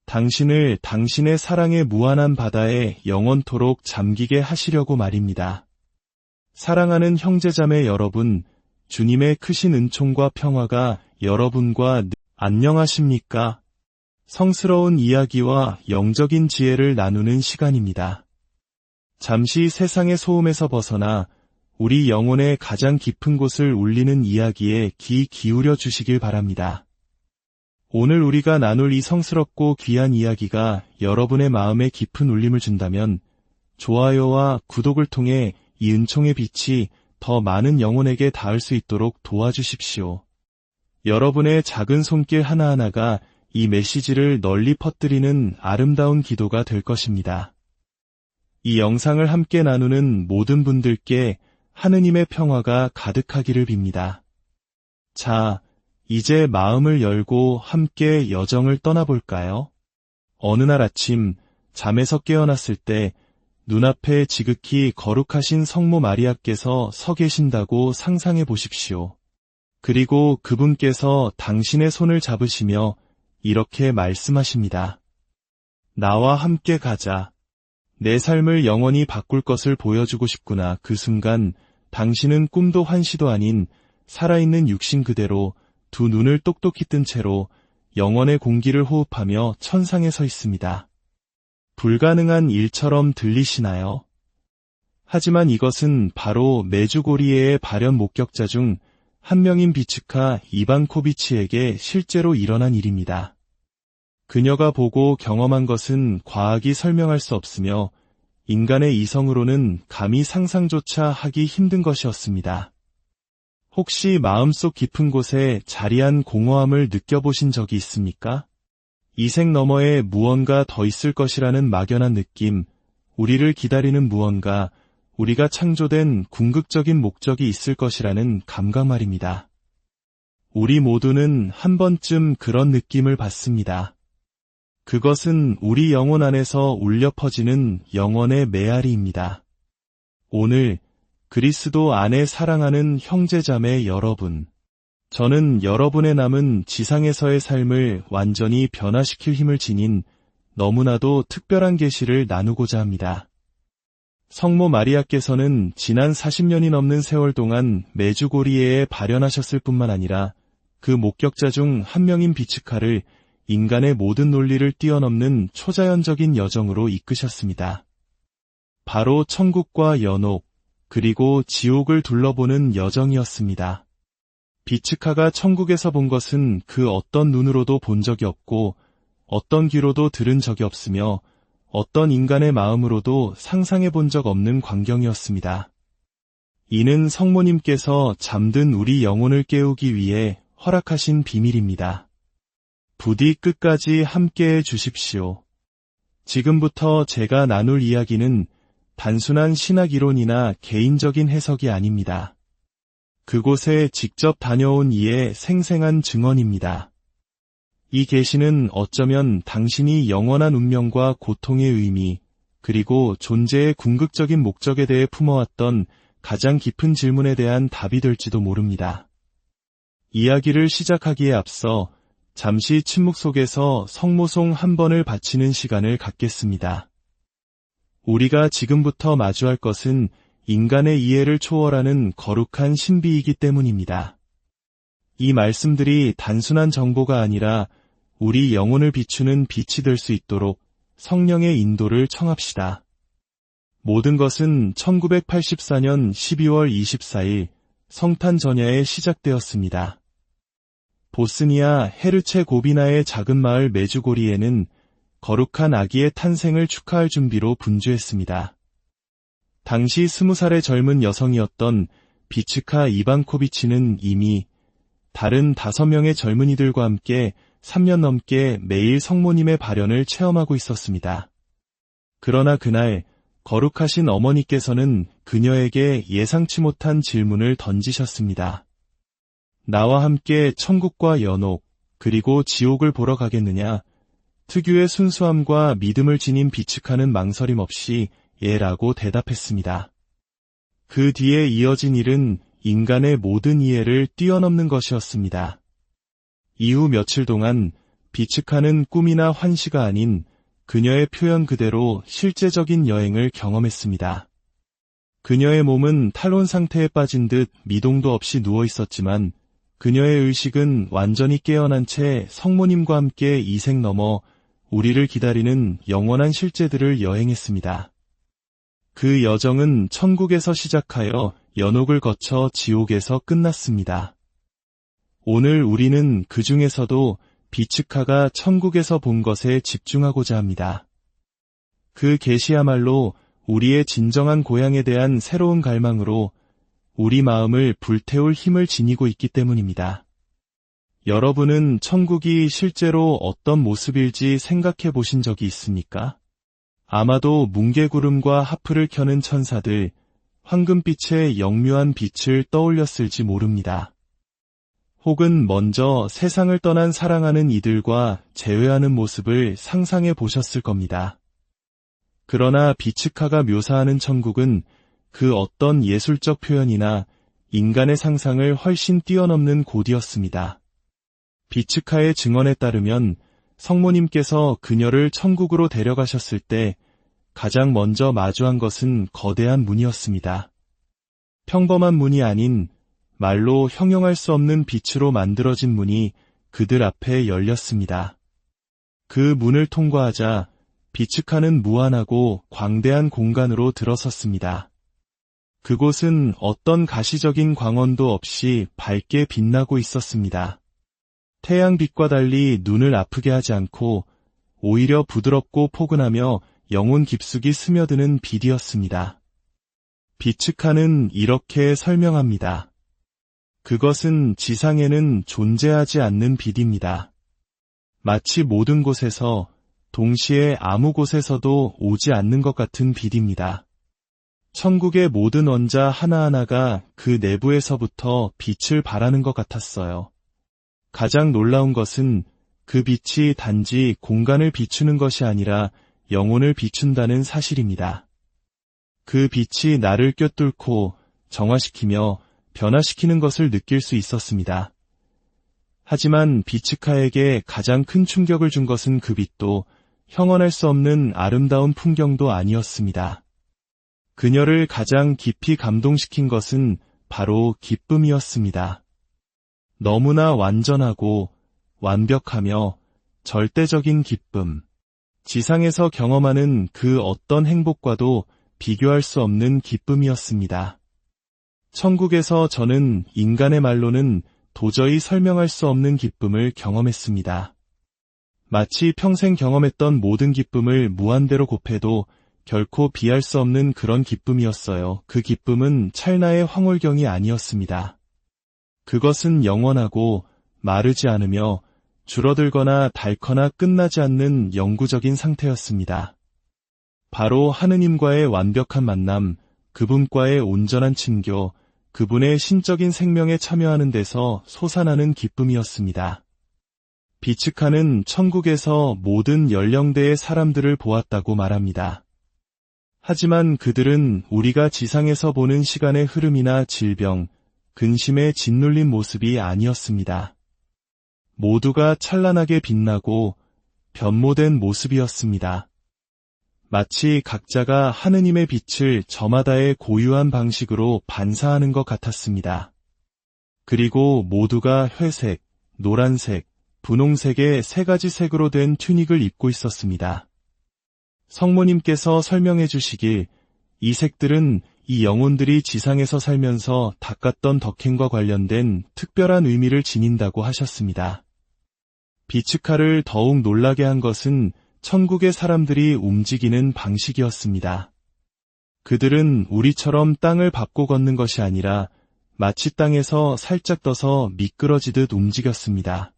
당신을 당신의 사랑의 무한한 바다에 영원토록 잠기게 하시려고 말입니다. 사랑하는 형제자매 여러분, 주님의 크신 은총과 평화가 여러분과 안녕하십니까? 성스러운 이야기와 영적인 지혜를 나누는 시간입니다. 잠시 세상의 소음에서 벗어나 우리 영혼의 가장 깊은 곳을 울리는 이야기에 귀 기울여 주시길 바랍니다. 오늘 우리가 나눌 이 성스럽고 귀한 이야기가 여러분의 마음에 깊은 울림을 준다면 좋아요와 구독을 통해 이 은총의 빛이 더 많은 영혼에게 닿을 수 있도록 도와주십시오. 여러분의 작은 손길 하나하나가 이 메시지를 널리 퍼뜨리는 아름다운 기도가 될 것입니다. 이 영상을 함께 나누는 모든 분들께 하느님의 평화가 가득하기를 빕니다. 자, 이제 마음을 열고 함께 여정을 떠나볼까요? 어느 날 아침 잠에서 깨어났을 때 눈앞에 지극히 거룩하신 성모 마리아께서 서 계신다고 상상해 보십시오. 그리고 그분께서 당신의 손을 잡으시며 이렇게 말씀하십니다. 나와 함께 가자. 내 삶을 영원히 바꿀 것을 보여주고 싶구나. 그 순간 당신은 꿈도 환시도 아닌 살아있는 육신 그대로 두 눈을 똑똑히 뜬 채로 영원의 공기를 호흡하며 천상에 서 있습니다. 불가능한 일처럼 들리시나요? 하지만 이것은 바로 메주고리에의 발현 목격자 중 한 명인 비츠카 이반코비치에게 실제로 일어난 일입니다. 그녀가 보고 경험한 것은 과학이 설명할 수 없으며 인간의 이성으로는 감히 상상조차 하기 힘든 것이었습니다. 혹시 마음속 깊은 곳에 자리한 공허함을 느껴보신 적이 있습니까? 이 생 너머에 무언가 더 있을 것이라는 막연한 느낌, 우리를 기다리는 무언가, 우리가 창조된 궁극적인 목적이 있을 것이라는 감각 말입니다. 우리 모두는 한 번쯤 그런 느낌을 받습니다. 그것은 우리 영혼 안에서 울려 퍼지는 영원의 메아리입니다. 오늘 그리스도 안에 사랑하는 형제자매 여러분, 저는 여러분의 남은 지상에서의 삶을 완전히 변화시킬 힘을 지닌 너무나도 특별한 계시를 나누고자 합니다. 성모 마리아께서는 지난 40년이 넘는 세월 동안 메주고리에에 발현하셨을 뿐만 아니라 그 목격자 중 한 명인 비츠카를 인간의 모든 논리를 뛰어넘는 초자연적인 여정으로 이끄셨습니다. 바로 천국과 연옥, 그리고 지옥을 둘러보는 여정이었습니다. 비츠카가 천국에서 본 것은 그 어떤 눈으로도 본 적이 없고 어떤 귀로도 들은 적이 없으며 어떤 인간의 마음으로도 상상해 본 적 없는 광경이었습니다. 이는 성모님께서 잠든 우리 영혼을 깨우기 위해 허락하신 비밀입니다. 부디 끝까지 함께해 주십시오. 지금부터 제가 나눌 이야기는 단순한 신학 이론이나 개인적인 해석이 아닙니다. 그곳에 직접 다녀온 이의 생생한 증언입니다. 이 계시는 어쩌면 당신이 영원한 운명과 고통의 의미, 그리고 존재의 궁극적인 목적에 대해 품어왔던 가장 깊은 질문에 대한 답이 될지도 모릅니다. 이야기를 시작하기에 앞서 잠시 침묵 속에서 성모송 한 번을 바치는 시간을 갖겠습니다. 우리가 지금부터 마주할 것은 인간의 이해를 초월하는 거룩한 신비이기 때문입니다. 이 말씀들이 단순한 정보가 아니라 우리 영혼을 비추는 빛이 될 수 있도록 성령의 인도를 청합시다. 모든 것은 1984년 12월 24일 성탄 전야에 시작되었습니다. 보스니아 헤르체고비나의 작은 마을 메주고리에는 거룩한 아기의 탄생을 축하할 준비로 분주했습니다. 당시 20살의 젊은 여성이었던 비츠카 이반코비치는 이미 다른 5명의 젊은이들과 함께 3년 넘게 매일 성모님의 발현을 체험하고 있었습니다. 그러나 그날 거룩하신 어머니께서는 그녀에게 예상치 못한 질문을 던지셨습니다. 나와 함께 천국과 연옥, 그리고 지옥을 보러 가겠느냐? 특유의 순수함과 믿음을 지닌 비츠카는 망설임 없이 예라고 대답했습니다. 그 뒤에 이어진 일은 인간의 모든 이해를 뛰어넘는 것이었습니다. 이후 며칠 동안 비츠카는 꿈이나 환시가 아닌 그녀의 표현 그대로 실제적인 여행을 경험했습니다. 그녀의 몸은 탈원 상태에 빠진 듯 미동도 없이 누워 있었지만 그녀의 의식은 완전히 깨어난 채 성모님과 함께 이색 넘어 우리를 기다리는 영원한 실제들을 여행했습니다. 그 여정은 천국에서 시작하여 연옥을 거쳐 지옥에서 끝났습니다. 오늘 우리는 그 중에서도 비츠카가 천국에서 본 것에 집중하고자 합니다. 그 계시야말로 우리의 진정한 고향에 대한 새로운 갈망으로 우리 마음을 불태울 힘을 지니고 있기 때문입니다. 여러분은 천국이 실제로 어떤 모습일지 생각해 보신 적이 있습니까? 아마도 뭉게구름과 하프를 켜는 천사들, 황금빛의 영묘한 빛을 떠올렸을지 모릅니다. 혹은 먼저 세상을 떠난 사랑하는 이들과 재회하는 모습을 상상해 보셨을 겁니다. 그러나 비츠카가 묘사하는 천국은 그 어떤 예술적 표현이나 인간의 상상을 훨씬 뛰어넘는 곳이었습니다. 비츠카의 증언에 따르면 성모님께서 그녀를 천국으로 데려가셨을 때 가장 먼저 마주한 것은 거대한 문이었습니다. 평범한 문이 아닌 말로 형용할 수 없는 빛으로 만들어진 문이 그들 앞에 열렸습니다. 그 문을 통과하자 비츠카는 무한하고 광대한 공간으로 들어섰습니다. 그곳은 어떤 가시적인 광원도 없이 밝게 빛나고 있었습니다. 태양빛과 달리 눈을 아프게 하지 않고 오히려 부드럽고 포근하며 영혼 깊숙이 스며드는 빛이었습니다. 비츠카는 이렇게 설명합니다. 그것은 지상에는 존재하지 않는 빛입니다. 마치 모든 곳에서 동시에 아무 곳에서도 오지 않는 것 같은 빛입니다. 천국의 모든 원자 하나하나가 그 내부에서부터 빛을 발하는 것 같았어요. 가장 놀라운 것은 그 빛이 단지 공간을 비추는 것이 아니라 영혼을 비춘다는 사실입니다. 그 빛이 나를 꿰뚫고 정화시키며 변화시키는 것을 느낄 수 있었습니다. 하지만 비츠카에게 가장 큰 충격을 준 것은 그 빛도 형언할 수 없는 아름다운 풍경도 아니었습니다. 그녀를 가장 깊이 감동시킨 것은 바로 기쁨이었습니다. 너무나 완전하고 완벽하며 절대적인 기쁨. 지상에서 경험하는 그 어떤 행복과도 비교할 수 없는 기쁨이었습니다. 천국에서 저는 인간의 말로는 도저히 설명할 수 없는 기쁨을 경험했습니다. 마치 평생 경험했던 모든 기쁨을 무한대로 곱해도 결코 비할 수 없는 그런 기쁨이었어요. 그 기쁨은 찰나의 황홀경이 아니었습니다. 그것은 영원하고 마르지 않으며 줄어들거나 닳거나 끝나지 않는 영구적인 상태였습니다. 바로 하느님과의 완벽한 만남, 그분과의 온전한 친교, 그분의 신적인 생명에 참여하는 데서 솟아나는 기쁨이었습니다. 비츠카는 천국에서 모든 연령대의 사람들을 보았다고 말합니다. 하지만 그들은 우리가 지상에서 보는 시간의 흐름이나 질병, 근심에 짓눌린 모습이 아니었습니다. 모두가 찬란하게 빛나고 변모된 모습이었습니다. 마치 각자가 하느님의 빛을 저마다의 고유한 방식으로 반사하는 것 같았습니다. 그리고 모두가 회색, 노란색, 분홍색의 세 가지 색으로 된 튜닉을 입고 있었습니다. 성모님께서 설명해 주시길 이 색들은 이 영혼들이 지상에서 살면서 닦았던 덕행과 관련된 특별한 의미를 지닌다고 하셨습니다. 비츠카를 더욱 놀라게 한 것은 천국의 사람들이 움직이는 방식이었습니다. 그들은 우리처럼 땅을 밟고 걷는 것이 아니라 마치 땅에서 살짝 떠서 미끄러지듯 움직였습니다.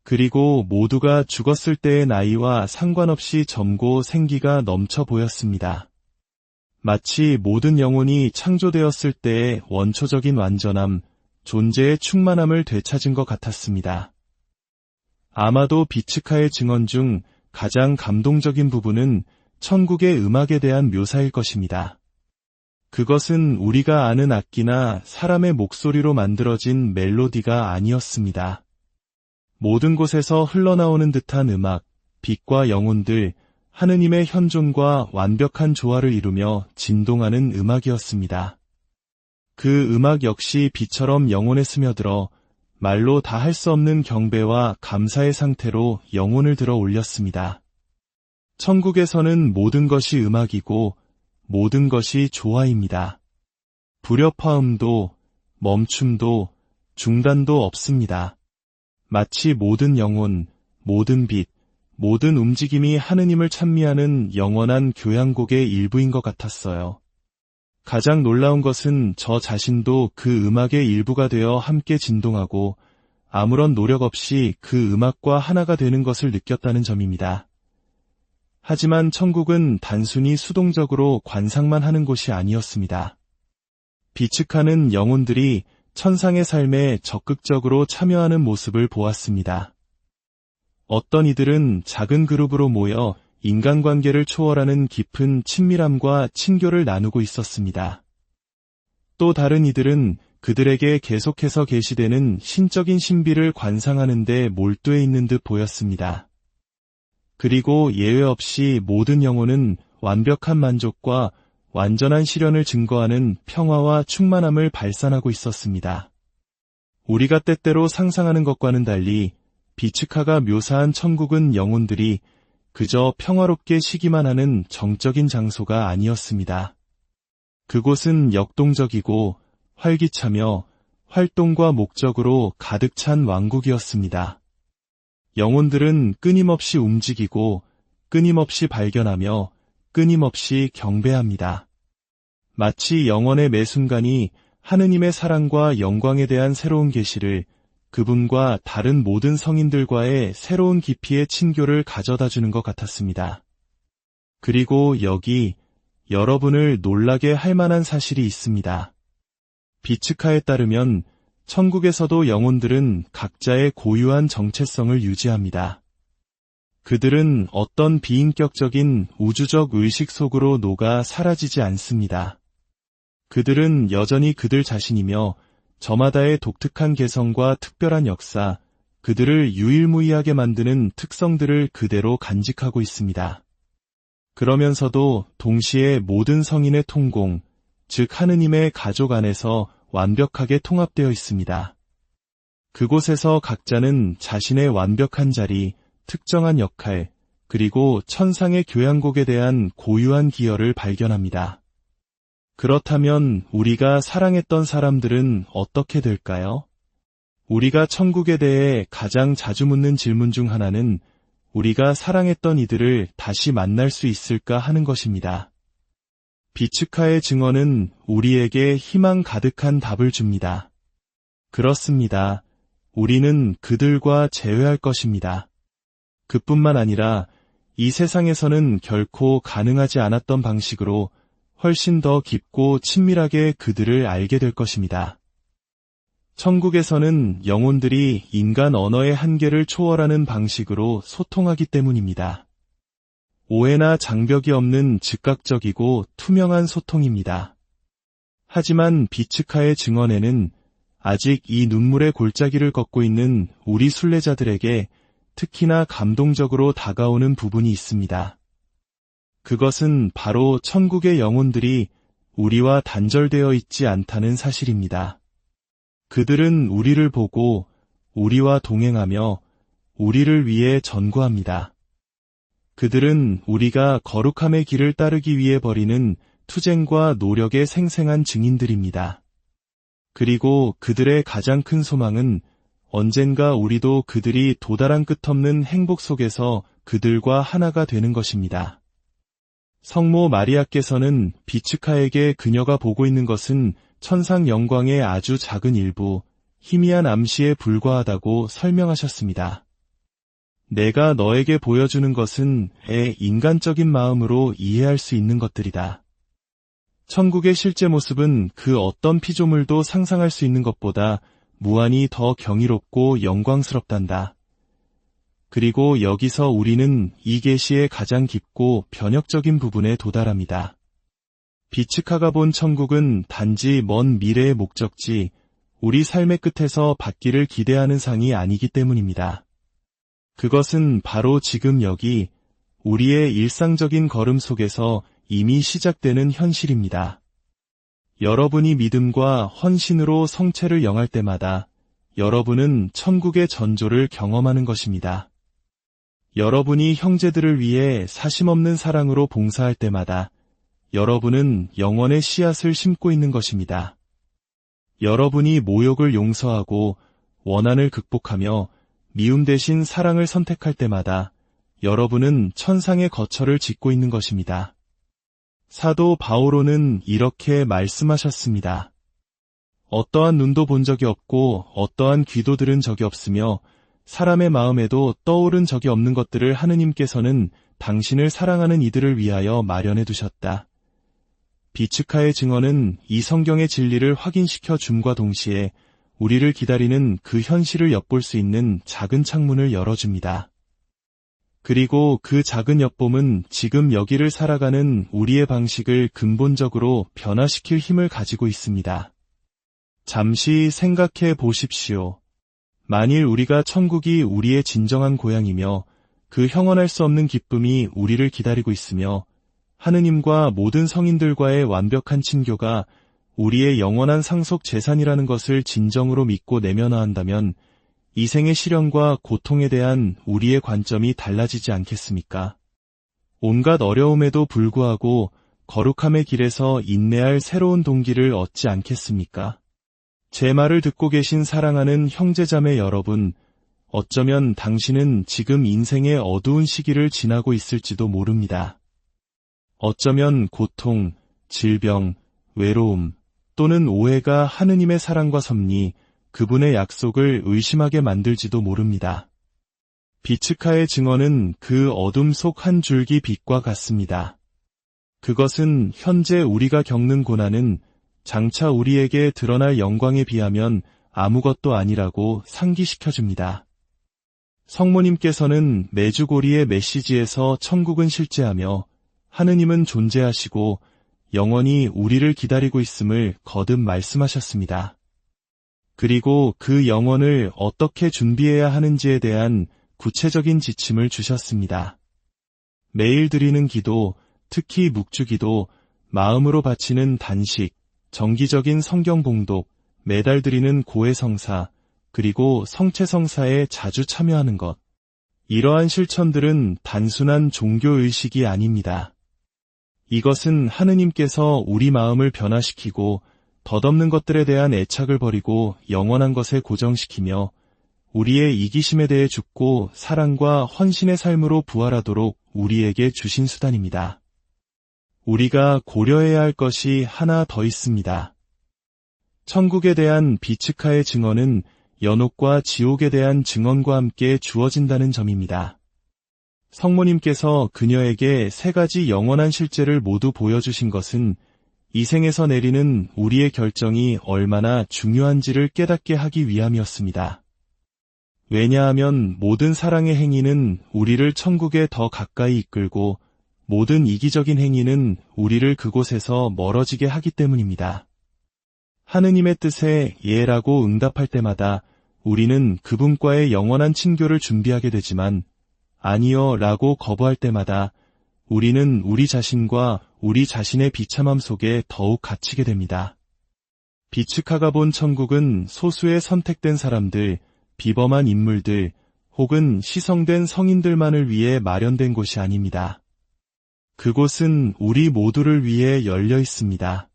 그리고 모두가 죽었을 때의 나이와 상관없이 젊고 생기가 넘쳐 보였습니다. 마치 모든 영혼이 창조되었을 때의 원초적인 완전함, 존재의 충만함을 되찾은 것 같았습니다. 아마도 비츠카의 증언 중 가장 감동적인 부분은 천국의 음악에 대한 묘사일 것입니다. 그것은 우리가 아는 악기나 사람의 목소리로 만들어진 멜로디가 아니었습니다. 모든 곳에서 흘러나오는 듯한 음악, 빛과 영혼들, 하느님의 현존과 완벽한 조화를 이루며 진동하는 음악이었습니다. 그 음악 역시 빛처럼 영혼에 스며들어 말로 다 할 수 없는 경배와 감사의 상태로 영혼을 들어 올렸습니다. 천국에서는 모든 것이 음악이고 모든 것이 조화입니다. 불협화음도 멈춤도 중단도 없습니다. 마치 모든 영혼, 모든 빛, 모든 움직임이 하느님을 찬미하는 영원한 교향곡의 일부인 것 같았어요. 가장 놀라운 것은 저 자신도 그 음악의 일부가 되어 함께 진동하고 아무런 노력 없이 그 음악과 하나가 되는 것을 느꼈다는 점입니다. 하지만 천국은 단순히 수동적으로 관상만 하는 곳이 아니었습니다. 비츠카는 영혼들이 천상의 삶에 적극적으로 참여하는 모습을 보았습니다. 어떤 이들은 작은 그룹으로 모여 인간관계를 초월하는 깊은 친밀함과 친교를 나누고 있었습니다. 또 다른 이들은 그들에게 계속해서 계시되는 신적인 신비를 관상하는 데 몰두해 있는 듯 보였습니다. 그리고 예외 없이 모든 영혼은 완벽한 만족과 완전한 실현을 증거하는 평화와 충만함을 발산하고 있었습니다. 우리가 때때로 상상하는 것과는 달리 비츠카가 묘사한 천국은 영혼들이 그저 평화롭게 쉬기만 하는 정적인 장소가 아니었습니다. 그곳은 역동적이고 활기차며 활동과 목적으로 가득 찬 왕국이었습니다. 영혼들은 끊임없이 움직이고 끊임없이 발견하며 끊임없이 경배합니다. 마치 영혼의 매 순간이 하느님의 사랑과 영광에 대한 새로운 계시를 그분과 다른 모든 성인들과의 새로운 깊이의 친교를 가져다 주는 것 같았습니다. 그리고 여기 여러분을 놀라게 할 만한 사실이 있습니다. 비츠카에 따르면 천국에서도 영혼들은 각자의 고유한 정체성을 유지합니다. 그들은 어떤 비인격적인 우주적 의식 속으로 녹아 사라지지 않습니다. 그들은 여전히 그들 자신이며 저마다의 독특한 개성과 특별한 역사, 그들을 유일무이하게 만드는 특성들을 그대로 간직하고 있습니다. 그러면서도 동시에 모든 성인의 통공, 즉 하느님의 가족 안에서 완벽하게 통합되어 있습니다. 그곳에서 각자는 자신의 완벽한 자리, 특정한 역할, 그리고 천상의 교향곡에 대한 고유한 기여를 발견합니다. 그렇다면 우리가 사랑했던 사람들은 어떻게 될까요? 우리가 천국에 대해 가장 자주 묻는 질문 중 하나는 우리가 사랑했던 이들을 다시 만날 수 있을까 하는 것입니다. 비츠카의 증언은 우리에게 희망 가득한 답을 줍니다. 그렇습니다. 우리는 그들과 재회할 것입니다. 그뿐만 아니라 이 세상에서는 결코 가능하지 않았던 방식으로 훨씬 더 깊고 친밀하게 그들을 알게 될 것입니다. 천국에서는 영혼들이 인간 언어의 한계를 초월하는 방식으로 소통하기 때문입니다. 오해나 장벽이 없는 즉각적이고 투명한 소통입니다. 하지만 비츠카의 증언에는 아직 이 눈물의 골짜기를 걷고 있는 우리 순례자들에게 특히나 감동적으로 다가오는 부분이 있습니다. 그것은 바로 천국의 영혼들이 우리와 단절되어 있지 않다는 사실입니다. 그들은 우리를 보고 우리와 동행하며 우리를 위해 전구합니다. 그들은 우리가 거룩함의 길을 따르기 위해 벌이는 투쟁과 노력의 생생한 증인들입니다. 그리고 그들의 가장 큰 소망은 언젠가 우리도 그들이 도달한 끝없는 행복 속에서 그들과 하나가 되는 것입니다. 성모 마리아께서는 비츠카에게 그녀가 보고 있는 것은 천상 영광의 아주 작은 일부, 희미한 암시에 불과하다고 설명하셨습니다. 내가 너에게 보여주는 것은 애 인간적인 마음으로 이해할 수 있는 것들이다. 천국의 실제 모습은 그 어떤 피조물도 상상할 수 있는 것보다 무한히 더 경이롭고 영광스럽단다. 그리고 여기서 우리는 이 계시의 가장 깊고 변혁적인 부분에 도달합니다. 비츠카가 본 천국은 단지 먼 미래의 목적지, 우리 삶의 끝에서 받기를 기대하는 상이 아니기 때문입니다. 그것은 바로 지금 여기 우리의 일상적인 걸음 속에서 이미 시작되는 현실입니다. 여러분이 믿음과 헌신으로 성체를 영할 때마다 여러분은 천국의 전조를 경험하는 것입니다. 여러분이 형제들을 위해 사심없는 사랑으로 봉사할 때마다 여러분은 영원의 씨앗을 심고 있는 것입니다. 여러분이 모욕을 용서하고 원한을 극복하며 미움 대신 사랑을 선택할 때마다 여러분은 천상의 거처를 짓고 있는 것입니다. 사도 바오로는 이렇게 말씀하셨습니다. 어떠한 눈도 본 적이 없고 어떠한 귀도 들은 적이 없으며 사람의 마음에도 떠오른 적이 없는 것들을 하느님께서는 당신을 사랑하는 이들을 위하여 마련해 두셨다. 비츠카의 증언은 이 성경의 진리를 확인시켜 줌과 동시에 우리를 기다리는 그 현실을 엿볼 수 있는 작은 창문을 열어줍니다. 그리고 그 작은 엿봄은 지금 여기를 살아가는 우리의 방식을 근본적으로 변화시킬 힘을 가지고 있습니다. 잠시 생각해 보십시오. 만일 우리가 천국이 우리의 진정한 고향이며 그 형언할 수 없는 기쁨이 우리를 기다리고 있으며 하느님과 모든 성인들과의 완벽한 친교가 우리의 영원한 상속 재산이라는 것을 진정으로 믿고 내면화한다면 이 생의 시련과 고통에 대한 우리의 관점이 달라지지 않겠습니까? 온갖 어려움에도 불구하고 거룩함의 길에서 인내할 새로운 동기를 얻지 않겠습니까? 제 말을 듣고 계신 사랑하는 형제자매 여러분, 어쩌면 당신은 지금 인생의 어두운 시기를 지나고 있을지도 모릅니다. 어쩌면 고통, 질병, 외로움, 또는 오해가 하느님의 사랑과 섭리, 그분의 약속을 의심하게 만들지도 모릅니다. 비츠카의 증언은 그 어둠 속 한 줄기 빛과 같습니다. 그것은 현재 우리가 겪는 고난은 장차 우리에게 드러날 영광에 비하면 아무것도 아니라고 상기시켜줍니다. 성모님께서는 메주고리의 메시지에서 천국은 실제하며 하느님은 존재하시고 영원히 우리를 기다리고 있음을 거듭 말씀하셨습니다. 그리고 그 영혼을 어떻게 준비해야 하는지에 대한 구체적인 지침을 주셨습니다. 매일 드리는 기도, 특히 묵주기도, 마음으로 바치는 단식, 정기적인 성경 봉독, 매달 드리는 고해성사, 그리고 성체성사에 자주 참여하는 것. 이러한 실천들은 단순한 종교의식이 아닙니다. 이것은 하느님께서 우리 마음을 변화시키고 덧없는 것들에 대한 애착을 버리고 영원한 것에 고정시키며 우리의 이기심에 대해 죽고 사랑과 헌신의 삶으로 부활하도록 우리에게 주신 수단입니다. 우리가 고려해야 할 것이 하나 더 있습니다. 천국에 대한 비츠카의 증언은 연옥과 지옥에 대한 증언과 함께 주어진다는 점입니다. 성모님께서 그녀에게 세 가지 영원한 실제를 모두 보여주신 것은 이 생에서 내리는 우리의 결정이 얼마나 중요한지를 깨닫게 하기 위함이었습니다. 왜냐하면 모든 사랑의 행위는 우리를 천국에 더 가까이 이끌고 모든 이기적인 행위는 우리를 그곳에서 멀어지게 하기 때문입니다. 하느님의 뜻에 예라고 응답할 때마다 우리는 그분과의 영원한 친교를 준비하게 되지만 아니요 라고 거부할 때마다 우리는 우리 자신과 우리 자신의 비참함 속에 더욱 갇히게 됩니다. 비츠카가 본 천국은 소수의 선택된 사람들, 비범한 인물들, 혹은 시성된 성인들만을 위해 마련된 곳이 아닙니다. 그곳은 우리 모두를 위해 열려 있습니다.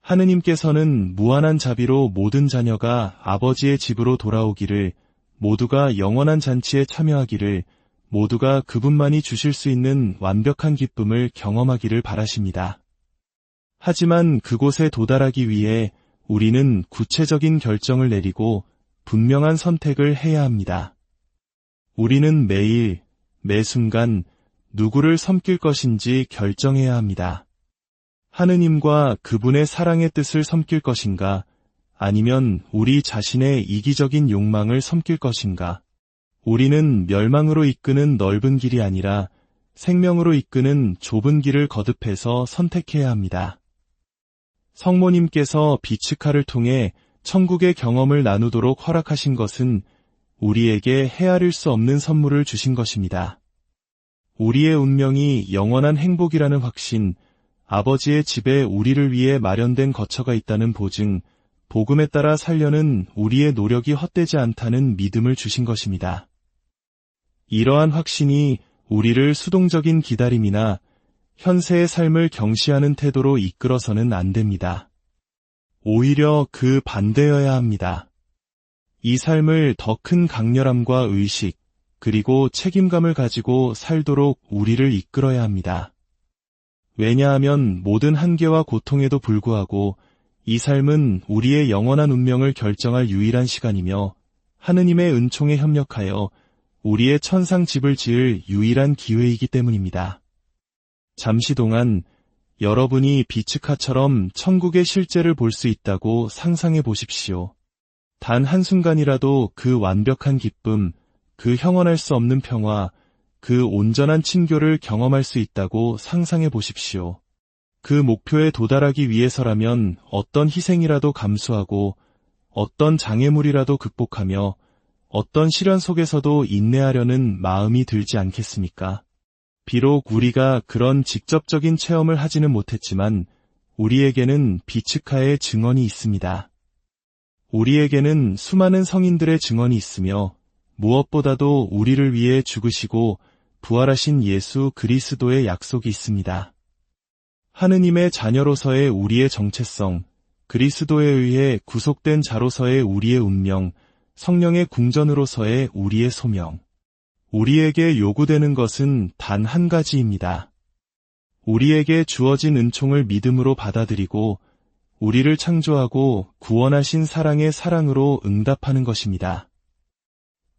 하느님께서는 무한한 자비로 모든 자녀가 아버지의 집으로 돌아오기를, 모두가 영원한 잔치에 참여하기를, 모두가 그분만이 주실 수 있는 완벽한 기쁨을 경험하기를 바라십니다. 하지만 그곳에 도달하기 위해 우리는 구체적인 결정을 내리고 분명한 선택을 해야 합니다. 우리는 매일, 매 순간 누구를 섬길 것인지 결정해야 합니다. 하느님과 그분의 사랑의 뜻을 섬길 것인가, 아니면 우리 자신의 이기적인 욕망을 섬길 것인가. 우리는 멸망으로 이끄는 넓은 길이 아니라 생명으로 이끄는 좁은 길을 거듭해서 선택해야 합니다. 성모님께서 비츠카를 통해 천국의 경험을 나누도록 허락하신 것은 우리에게 헤아릴 수 없는 선물을 주신 것입니다. 우리의 운명이 영원한 행복이라는 확신, 아버지의 집에 우리를 위해 마련된 거처가 있다는 보증, 복음에 따라 살려는 우리의 노력이 헛되지 않다는 믿음을 주신 것입니다. 이러한 확신이 우리를 수동적인 기다림이나 현세의 삶을 경시하는 태도로 이끌어서는 안 됩니다. 오히려 그 반대여야 합니다. 이 삶을 더 큰 강렬함과 의식, 그리고 책임감을 가지고 살도록 우리를 이끌어야 합니다. 왜냐하면 모든 한계와 고통에도 불구하고 이 삶은 우리의 영원한 운명을 결정할 유일한 시간이며 하느님의 은총에 협력하여 우리의 천상 집을 지을 유일한 기회이기 때문입니다. 잠시 동안 여러분이 비츠카처럼 천국의 실제를 볼 수 있다고 상상해 보십시오. 단 한순간이라도 그 완벽한 기쁨, 그 형언할 수 없는 평화, 그 온전한 친교를 경험할 수 있다고 상상해 보십시오. 그 목표에 도달하기 위해서라면 어떤 희생이라도 감수하고 어떤 장애물이라도 극복하며 어떤 시련 속에서도 인내하려는 마음이 들지 않겠습니까? 비록 우리가 그런 직접적인 체험을 하지는 못했지만 우리에게는 비츠카의 증언이 있습니다. 우리에게는 수많은 성인들의 증언이 있으며 무엇보다도 우리를 위해 죽으시고 부활하신 예수 그리스도의 약속이 있습니다. 하느님의 자녀로서의 우리의 정체성, 그리스도에 의해 구속된 자로서의 우리의 운명, 성령의 궁전으로서의 우리의 소명. 우리에게 요구되는 것은 단 한 가지입니다. 우리에게 주어진 은총을 믿음으로 받아들이고 우리를 창조하고 구원하신 사랑의 사랑으로 응답하는 것입니다.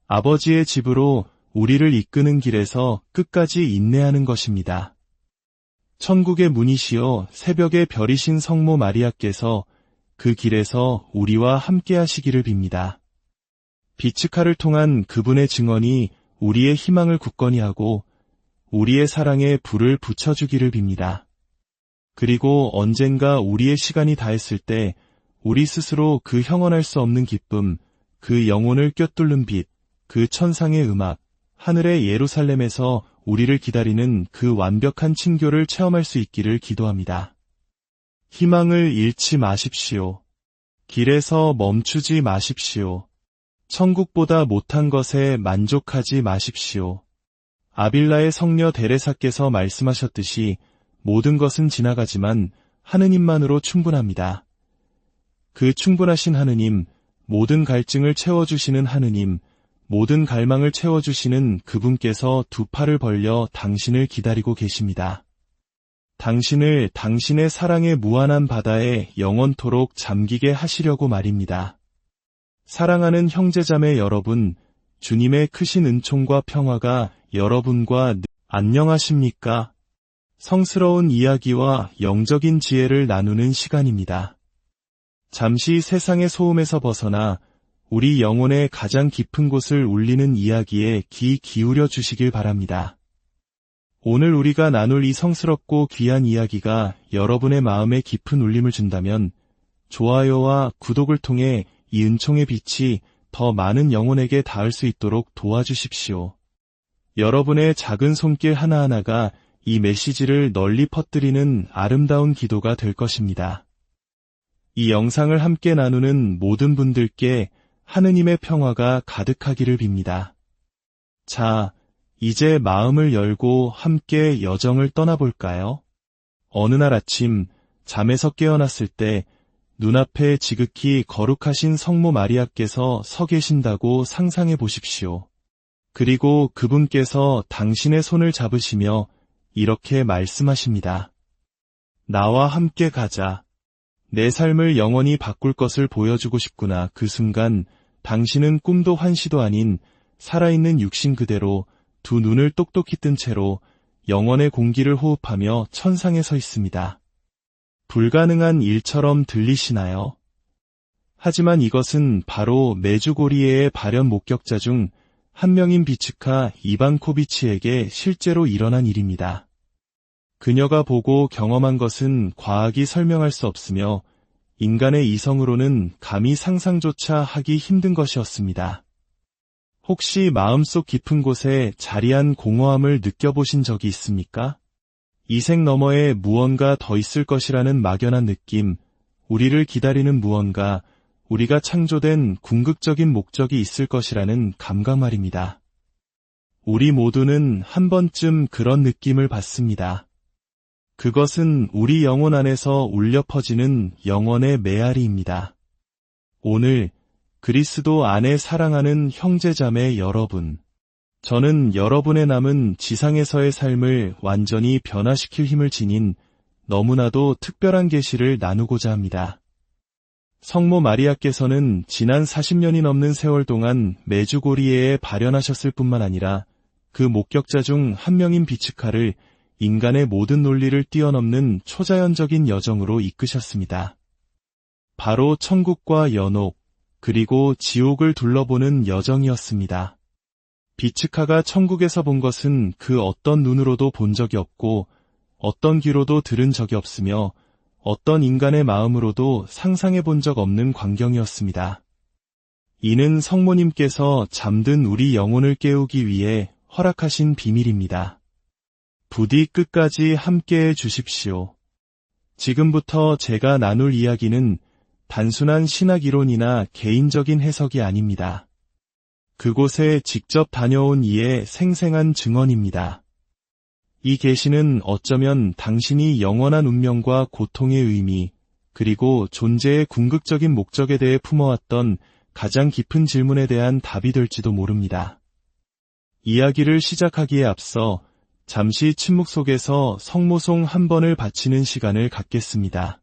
아버지의 집으로 우리를 이끄는 길에서 끝까지 인내하는 것입니다. 천국의 문이시여 새벽의 별이신 성모 마리아께서 그 길에서 우리와 함께 하시기를 빕니다. 비츠카를 통한 그분의 증언이 우리의 희망을 굳건히 하고 우리의 사랑에 불을 붙여주기를 빕니다. 그리고 언젠가 우리의 시간이 다했을 때 우리 스스로 그 형언할 수 없는 기쁨, 그 영혼을 꿰뚫는 빛, 그 천상의 음악, 하늘의 예루살렘에서 우리를 기다리는 그 완벽한 친교를 체험할 수 있기를 기도합니다. 희망을 잃지 마십시오. 길에서 멈추지 마십시오. 천국보다 못한 것에 만족하지 마십시오. 아빌라의 성녀 데레사께서 말씀하셨듯이 모든 것은 지나가지만 하느님만으로 충분합니다. 그 충분하신 하느님, 모든 갈증을 채워주시는 하느님, 모든 갈망을 채워주시는 그분께서 두 팔을 벌려 당신을 기다리고 계십니다. 당신을 당신의 사랑의 무한한 바다에 영원토록 잠기게 하시려고 말입니다. 사랑하는 형제자매 여러분, 주님의 크신 은총과 평화가 여러분과 안녕하십니까? 성스러운 이야기와 영적인 지혜를 나누는 시간입니다. 잠시 세상의 소음에서 벗어나 우리 영혼의 가장 깊은 곳을 울리는 이야기에 귀 기울여 주시길 바랍니다. 오늘 우리가 나눌 이 성스럽고 귀한 이야기가 여러분의 마음에 깊은 울림을 준다면 좋아요와 구독을 통해 이 은총의 빛이 더 많은 영혼에게 닿을 수 있도록 도와주십시오. 여러분의 작은 손길 하나하나가 이 메시지를 널리 퍼뜨리는 아름다운 기도가 될 것입니다. 이 영상을 함께 나누는 모든 분들께 하느님의 평화가 가득하기를 빕니다. 자, 이제 마음을 열고 함께 여정을 떠나볼까요? 어느 날 아침 잠에서 깨어났을 때 눈앞에 지극히 거룩하신 성모 마리아께서 서 계신다고 상상해 보십시오. 그리고 그분께서 당신의 손을 잡으시며 이렇게 말씀하십니다. 나와 함께 가자. 내 삶을 영원히 바꿀 것을 보여주고 싶구나. 그 순간 당신은 꿈도 환시도 아닌 살아있는 육신 그대로 두 눈을 똑똑히 뜬 채로 영원의 공기를 호흡하며 천상에 서 있습니다. 불가능한 일처럼 들리시나요? 하지만 이것은 바로 메주고리에의 발현 목격자 중 한 명인 비츠카 이반코비치에게 실제로 일어난 일입니다. 그녀가 보고 경험한 것은 과학이 설명할 수 없으며 인간의 이성으로는 감히 상상조차 하기 힘든 것이었습니다. 혹시 마음속 깊은 곳에 자리한 공허함을 느껴보신 적이 있습니까? 이 생 너머에 무언가 더 있을 것이라는 막연한 느낌, 우리를 기다리는 무언가, 우리가 창조된 궁극적인 목적이 있을 것이라는 감각 말입니다. 우리 모두는 한 번쯤 그런 느낌을 받습니다. 그것은 우리 영혼 안에서 울려 퍼지는 영혼의 메아리입니다. 오늘 그리스도 안에 사랑하는 형제자매 여러분, 저는 여러분의 남은 지상에서의 삶을 완전히 변화시킬 힘을 지닌 너무나도 특별한 계시를 나누고자 합니다. 성모 마리아께서는 지난 40년이 넘는 세월 동안 메주고리에에 발현하셨을 뿐만 아니라 그 목격자 중 한 명인 비츠카를 인간의 모든 논리를 뛰어넘는 초자연적인 여정으로 이끄셨습니다. 바로 천국과 연옥, 그리고 지옥을 둘러보는 여정이었습니다. 비츠카가 천국에서 본 것은 그 어떤 눈으로도 본 적이 없고 어떤 귀로도 들은 적이 없으며 어떤 인간의 마음으로도 상상해 본 적 없는 광경이었습니다. 이는 성모님께서 잠든 우리 영혼을 깨우기 위해 허락하신 비밀입니다. 부디 끝까지 함께해 주십시오. 지금부터 제가 나눌 이야기는 단순한 신학 이론이나 개인적인 해석이 아닙니다. 그곳에 직접 다녀온 이의 생생한 증언입니다. 이 계시는 어쩌면 당신이 영원한 운명과 고통의 의미, 그리고 존재의 궁극적인 목적에 대해 품어왔던 가장 깊은 질문에 대한 답이 될지도 모릅니다. 이야기를 시작하기에 앞서 잠시 침묵 속에서 성모송 한 번을 바치는 시간을 갖겠습니다.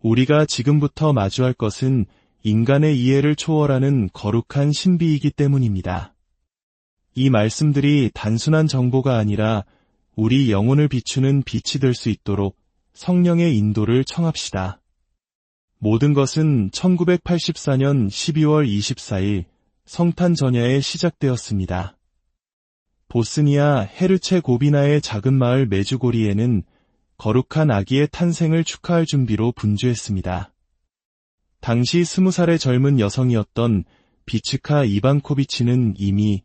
우리가 지금부터 마주할 것은 인간의 이해를 초월하는 거룩한 신비이기 때문입니다. 이 말씀들이 단순한 정보가 아니라 우리 영혼을 비추는 빛이 될 수 있도록 성령의 인도를 청합시다. 모든 것은 1984년 12월 24일 성탄 전야에 시작되었습니다. 보스니아 헤르체고비나의 작은 마을 메주고리에는 거룩한 아기의 탄생을 축하할 준비로 분주했습니다. 당시 20살의 젊은 여성이었던 비츠카 이반코비치는 이미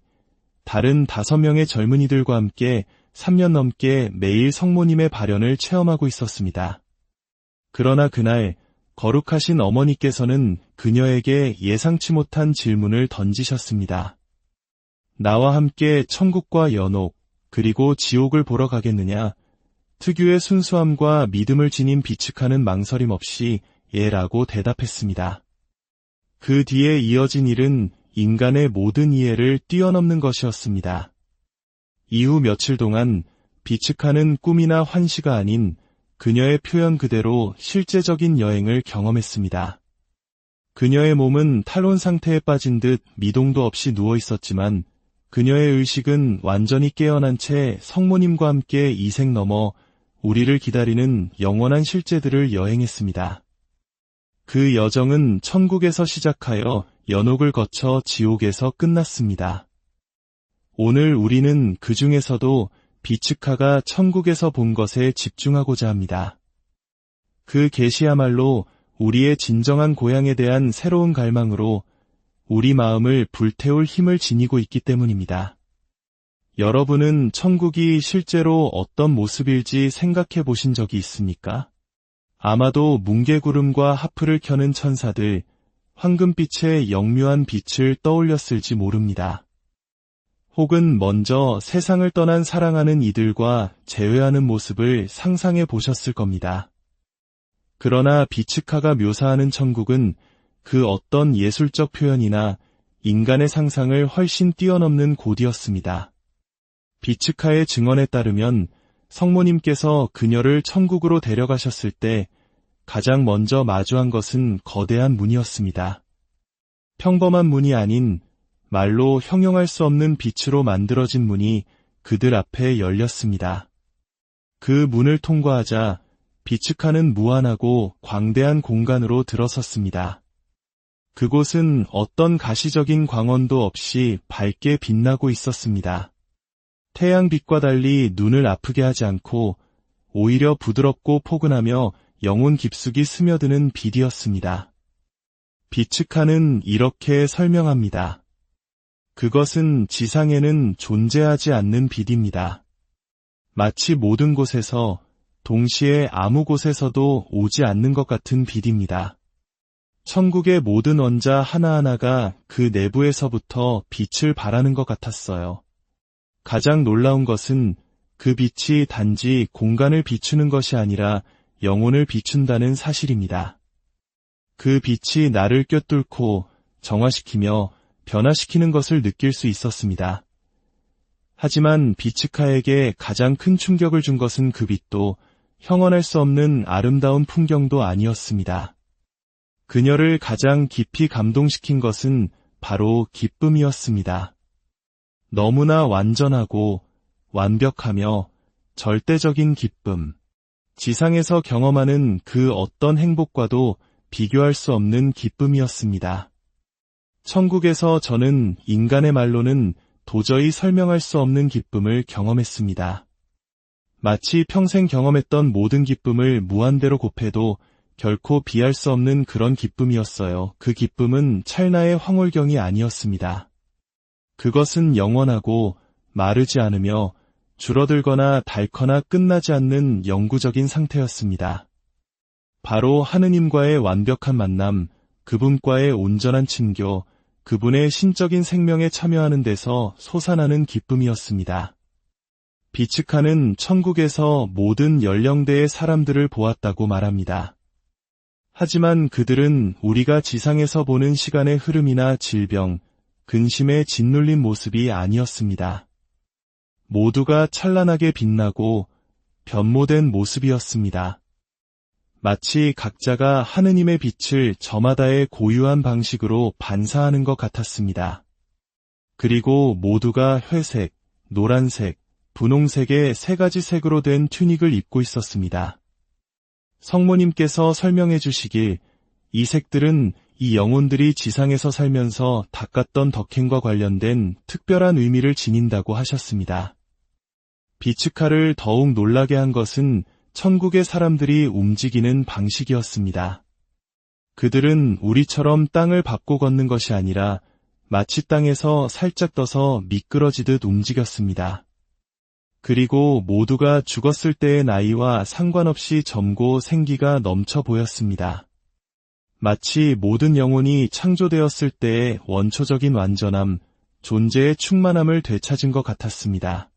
다른 5명의 젊은이들과 함께 3년 넘게 매일 성모님의 발현을 체험하고 있었습니다. 그러나 그날 거룩하신 어머니께서는 그녀에게 예상치 못한 질문을 던지셨습니다. 나와 함께 천국과 연옥, 그리고 지옥을 보러 가겠느냐? 특유의 순수함과 믿음을 지닌 비츠카는 망설임 없이 예라고 대답했습니다. 그 뒤에 이어진 일은 인간의 모든 이해를 뛰어넘는 것이었습니다. 이후 며칠 동안 비츠카는 꿈이나 환시가 아닌 그녀의 표현 그대로 실제적인 여행을 경험했습니다. 그녀의 몸은 탈원 상태에 빠진 듯 미동도 없이 누워 있었지만 그녀의 의식은 완전히 깨어난 채 성모님과 함께 이색 넘어 우리를 기다리는 영원한 실제들을 여행했습니다. 그 여정은 천국에서 시작하여 연옥을 거쳐 지옥에서 끝났습니다. 오늘 우리는 그 중에서도 비츠카가 천국에서 본 것에 집중하고자 합니다. 그 계시야말로 우리의 진정한 고향에 대한 새로운 갈망으로 우리 마음을 불태울 힘을 지니고 있기 때문입니다. 여러분은 천국이 실제로 어떤 모습일지 생각해 보신 적이 있습니까? 아마도 뭉게구름과 하프를 켜는 천사들, 황금빛의 영묘한 빛을 떠올렸을지 모릅니다. 혹은 먼저 세상을 떠난 사랑하는 이들과 재회하는 모습을 상상해 보셨을 겁니다. 그러나 비츠카가 묘사하는 천국은 그 어떤 예술적 표현이나 인간의 상상을 훨씬 뛰어넘는 곳이었습니다. 비츠카의 증언에 따르면 성모님께서 그녀를 천국으로 데려가셨을 때 가장 먼저 마주한 것은 거대한 문이었습니다. 평범한 문이 아닌 말로 형용할 수 없는 빛으로 만들어진 문이 그들 앞에 열렸습니다. 그 문을 통과하자 비츠카는 무한하고 광대한 공간으로 들어섰습니다. 그곳은 어떤 가시적인 광원도 없이 밝게 빛나고 있었습니다. 태양빛과 달리 눈을 아프게 하지 않고 오히려 부드럽고 포근하며 영혼 깊숙이 스며드는 빛이었습니다. 비츠카는 이렇게 설명합니다. 그것은 지상에는 존재하지 않는 빛입니다. 마치 모든 곳에서 동시에 아무 곳에서도 오지 않는 것 같은 빛입니다. 천국의 모든 원자 하나하나가 그 내부에서부터 빛을 발하는 것 같았어요. 가장 놀라운 것은 그 빛이 단지 공간을 비추는 것이 아니라 영혼을 비춘다는 사실입니다. 그 빛이 나를 꿰뚫고 정화시키며 변화시키는 것을 느낄 수 있었습니다. 하지만 비츠카에게 가장 큰 충격을 준 것은 그 빛도 형언할 수 없는 아름다운 풍경도 아니었습니다. 그녀를 가장 깊이 감동시킨 것은 바로 기쁨이었습니다. 너무나 완전하고 완벽하며 절대적인 기쁨. 지상에서 경험하는 그 어떤 행복과도 비교할 수 없는 기쁨이었습니다. 천국에서 저는 인간의 말로는 도저히 설명할 수 없는 기쁨을 경험했습니다. 마치 평생 경험했던 모든 기쁨을 무한대로 곱해도 결코 비할 수 없는 그런 기쁨이었어요. 그 기쁨은 찰나의 황홀경이 아니었습니다. 그것은 영원하고 마르지 않으며 줄어들거나 닳거나 끝나지 않는 영구적인 상태였습니다. 바로 하느님과의 완벽한 만남, 그분과의 온전한 친교, 그분의 신적인 생명에 참여하는 데서 솟아나는 기쁨이었습니다. 비츠카는 천국에서 모든 연령대의 사람들을 보았다고 말합니다. 하지만 그들은 우리가 지상에서 보는 시간의 흐름이나 질병, 근심에 짓눌린 모습이 아니었습니다. 모두가 찬란하게 빛나고 변모된 모습이었습니다. 마치 각자가 하느님의 빛을 저마다의 고유한 방식으로 반사하는 것 같았습니다. 그리고 모두가 회색, 노란색, 분홍색의 3가지 색으로 된 튜닉을 입고 있었습니다. 성모님께서 설명해 주시길 이 색들은 이 영혼들이 지상에서 살면서 닦았던 덕행과 관련된 특별한 의미를 지닌다고 하셨습니다. 비츠카를 더욱 놀라게 한 것은 천국의 사람들이 움직이는 방식이었습니다. 그들은 우리처럼 땅을 밟고 걷는 것이 아니라 마치 땅에서 살짝 떠서 미끄러지듯 움직였습니다. 그리고 모두가 죽었을 때의 나이와 상관없이 젊고 생기가 넘쳐 보였습니다. 마치 모든 영혼이 창조되었을 때의 원초적인 완전함, 존재의 충만함을 되찾은 것 같았습니다.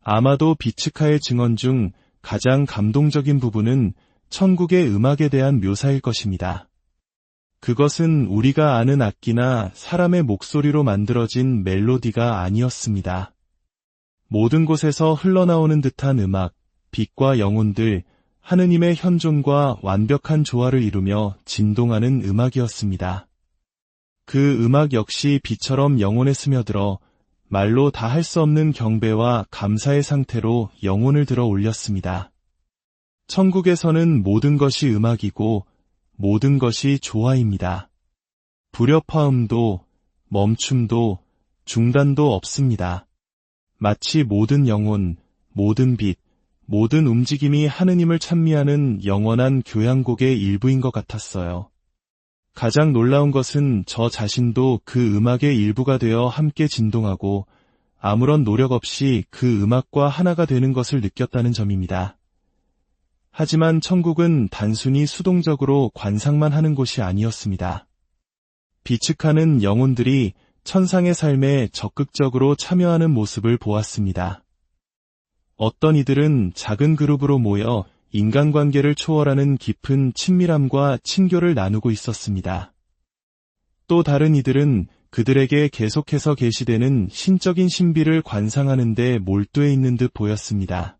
아마도 비츠카의 증언 중 가장 감동적인 부분은 천국의 음악에 대한 묘사일 것입니다. 그것은 우리가 아는 악기나 사람의 목소리로 만들어진 멜로디가 아니었습니다. 모든 곳에서 흘러나오는 듯한 음악, 빛과 영혼들, 하느님의 현존과 완벽한 조화를 이루며 진동하는 음악이었습니다. 그 음악 역시 비처럼 영혼에 스며들어 말로 다 할 수 없는 경배와 감사의 상태로 영혼을 들어 올렸습니다. 천국에서는 모든 것이 음악이고 모든 것이 조화입니다. 불협화음도 멈춤도 중단도 없습니다. 마치 모든 영혼, 모든 빛, 모든 움직임이 하느님을 찬미하는 영원한 교향곡의 일부인 것 같았어요. 가장 놀라운 것은 저 자신도 그 음악의 일부가 되어 함께 진동하고 아무런 노력 없이 그 음악과 하나가 되는 것을 느꼈다는 점입니다. 하지만 천국은 단순히 수동적으로 관상만 하는 곳이 아니었습니다. 비츠카는 영혼들이 천상의 삶에 적극적으로 참여하는 모습을 보았습니다. 어떤 이들은 작은 그룹으로 모여 인간관계를 초월하는 깊은 친밀함과 친교를 나누고 있었습니다. 또 다른 이들은 그들에게 계속해서 계시되는 신적인 신비를 관상하는 데 몰두해 있는 듯 보였습니다.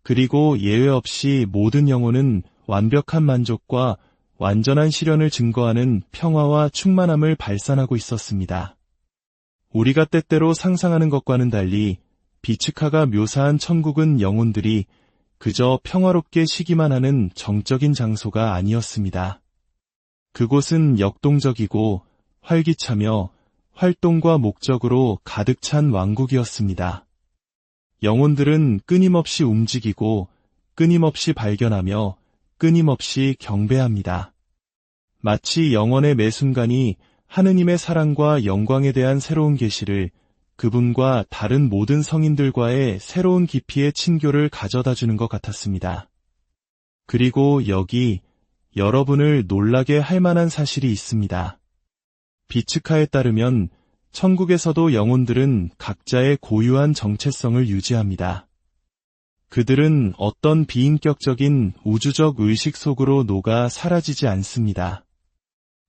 그리고 예외 없이 모든 영혼은 완벽한 만족과 완전한 실현을 증거하는 평화와 충만함을 발산하고 있었습니다. 우리가 때때로 상상하는 것과는 달리 비츠카가 묘사한 천국은 영혼들이 그저 평화롭게 쉬기만 하는 정적인 장소가 아니었습니다. 그곳은 역동적이고 활기차며 활동과 목적으로 가득 찬 왕국이었습니다. 영혼들은 끊임없이 움직이고 끊임없이 발견하며 끊임없이 경배합니다. 마치 영혼의 매 순간이 하느님의 사랑과 영광에 대한 새로운 계시를 그분과 다른 모든 성인들과의 새로운 깊이의 친교를 가져다 주는 것 같았습니다. 그리고 여기 여러분을 놀라게 할 만한 사실이 있습니다. 비츠카에 따르면 천국에서도 영혼들은 각자의 고유한 정체성을 유지합니다. 그들은 어떤 비인격적인 우주적 의식 속으로 녹아 사라지지 않습니다.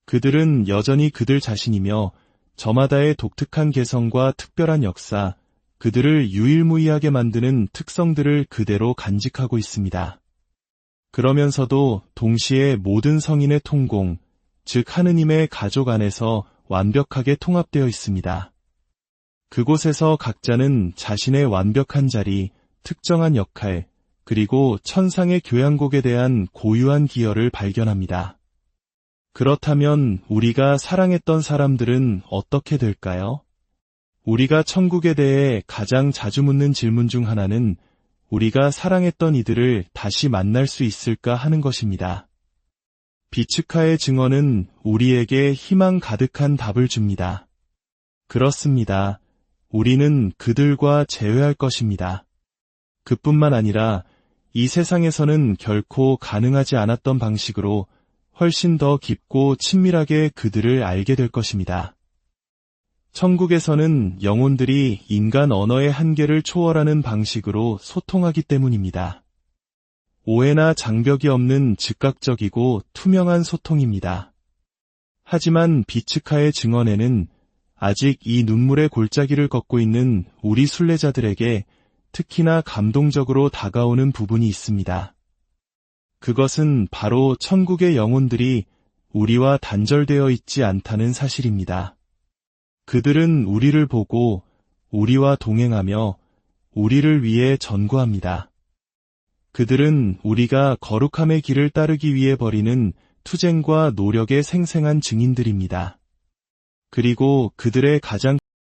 그들은 여전히 그들 자신이며 저마다의 독특한 개성과 특별한 역사, 그들을 유일무이하게 만드는 특성들을 그대로 간직하고 있습니다. 그러면서도 동시에 모든 성인의 통공, 즉 하느님의 가족 안에서 완벽하게 통합되어 있습니다. 그곳에서 각자는 자신의 완벽한 자리, 특정한 역할, 그리고 천상의 교향곡에 대한 고유한 기여를 발견합니다. 그렇다면 우리가 사랑했던 사람들은 어떻게 될까요? 우리가 천국에 대해 가장 자주 묻는 질문 중 하나는 우리가 사랑했던 이들을 다시 만날 수 있을까 하는 것입니다. 비츠카의 증언은 우리에게 희망 가득한 답을 줍니다. 그렇습니다. 우리는 그들과 재회할 것입니다. 그뿐만 아니라 이 세상에서는 결코 가능하지 않았던 방식으로 훨씬 더 깊고 친밀하게 그들을 알게 될 것입니다. 천국에서는 영혼들이 인간 언어의 한계를 초월하는 방식으로 소통하기 때문입니다. 오해나 장벽이 없는 즉각적이고 투명한 소통입니다. 하지만 비츠카의 증언에는 아직 이 눈물의 골짜기를 걷고 있는 우리 순례자들에게 특히나 감동적으로 다가오는 부분이 있습니다. 그것은 바로 천국의 영혼들이 우리와 단절되어 있지 않다는 사실입니다. 그들은 우리를 보고 우리와 동행하며 우리를 위해 전구합니다. 그들은 우리가 거룩함의 길을 따르기 위해 벌이는 투쟁과 노력의 생생한 증인들입니다. 그리고 그들의 가장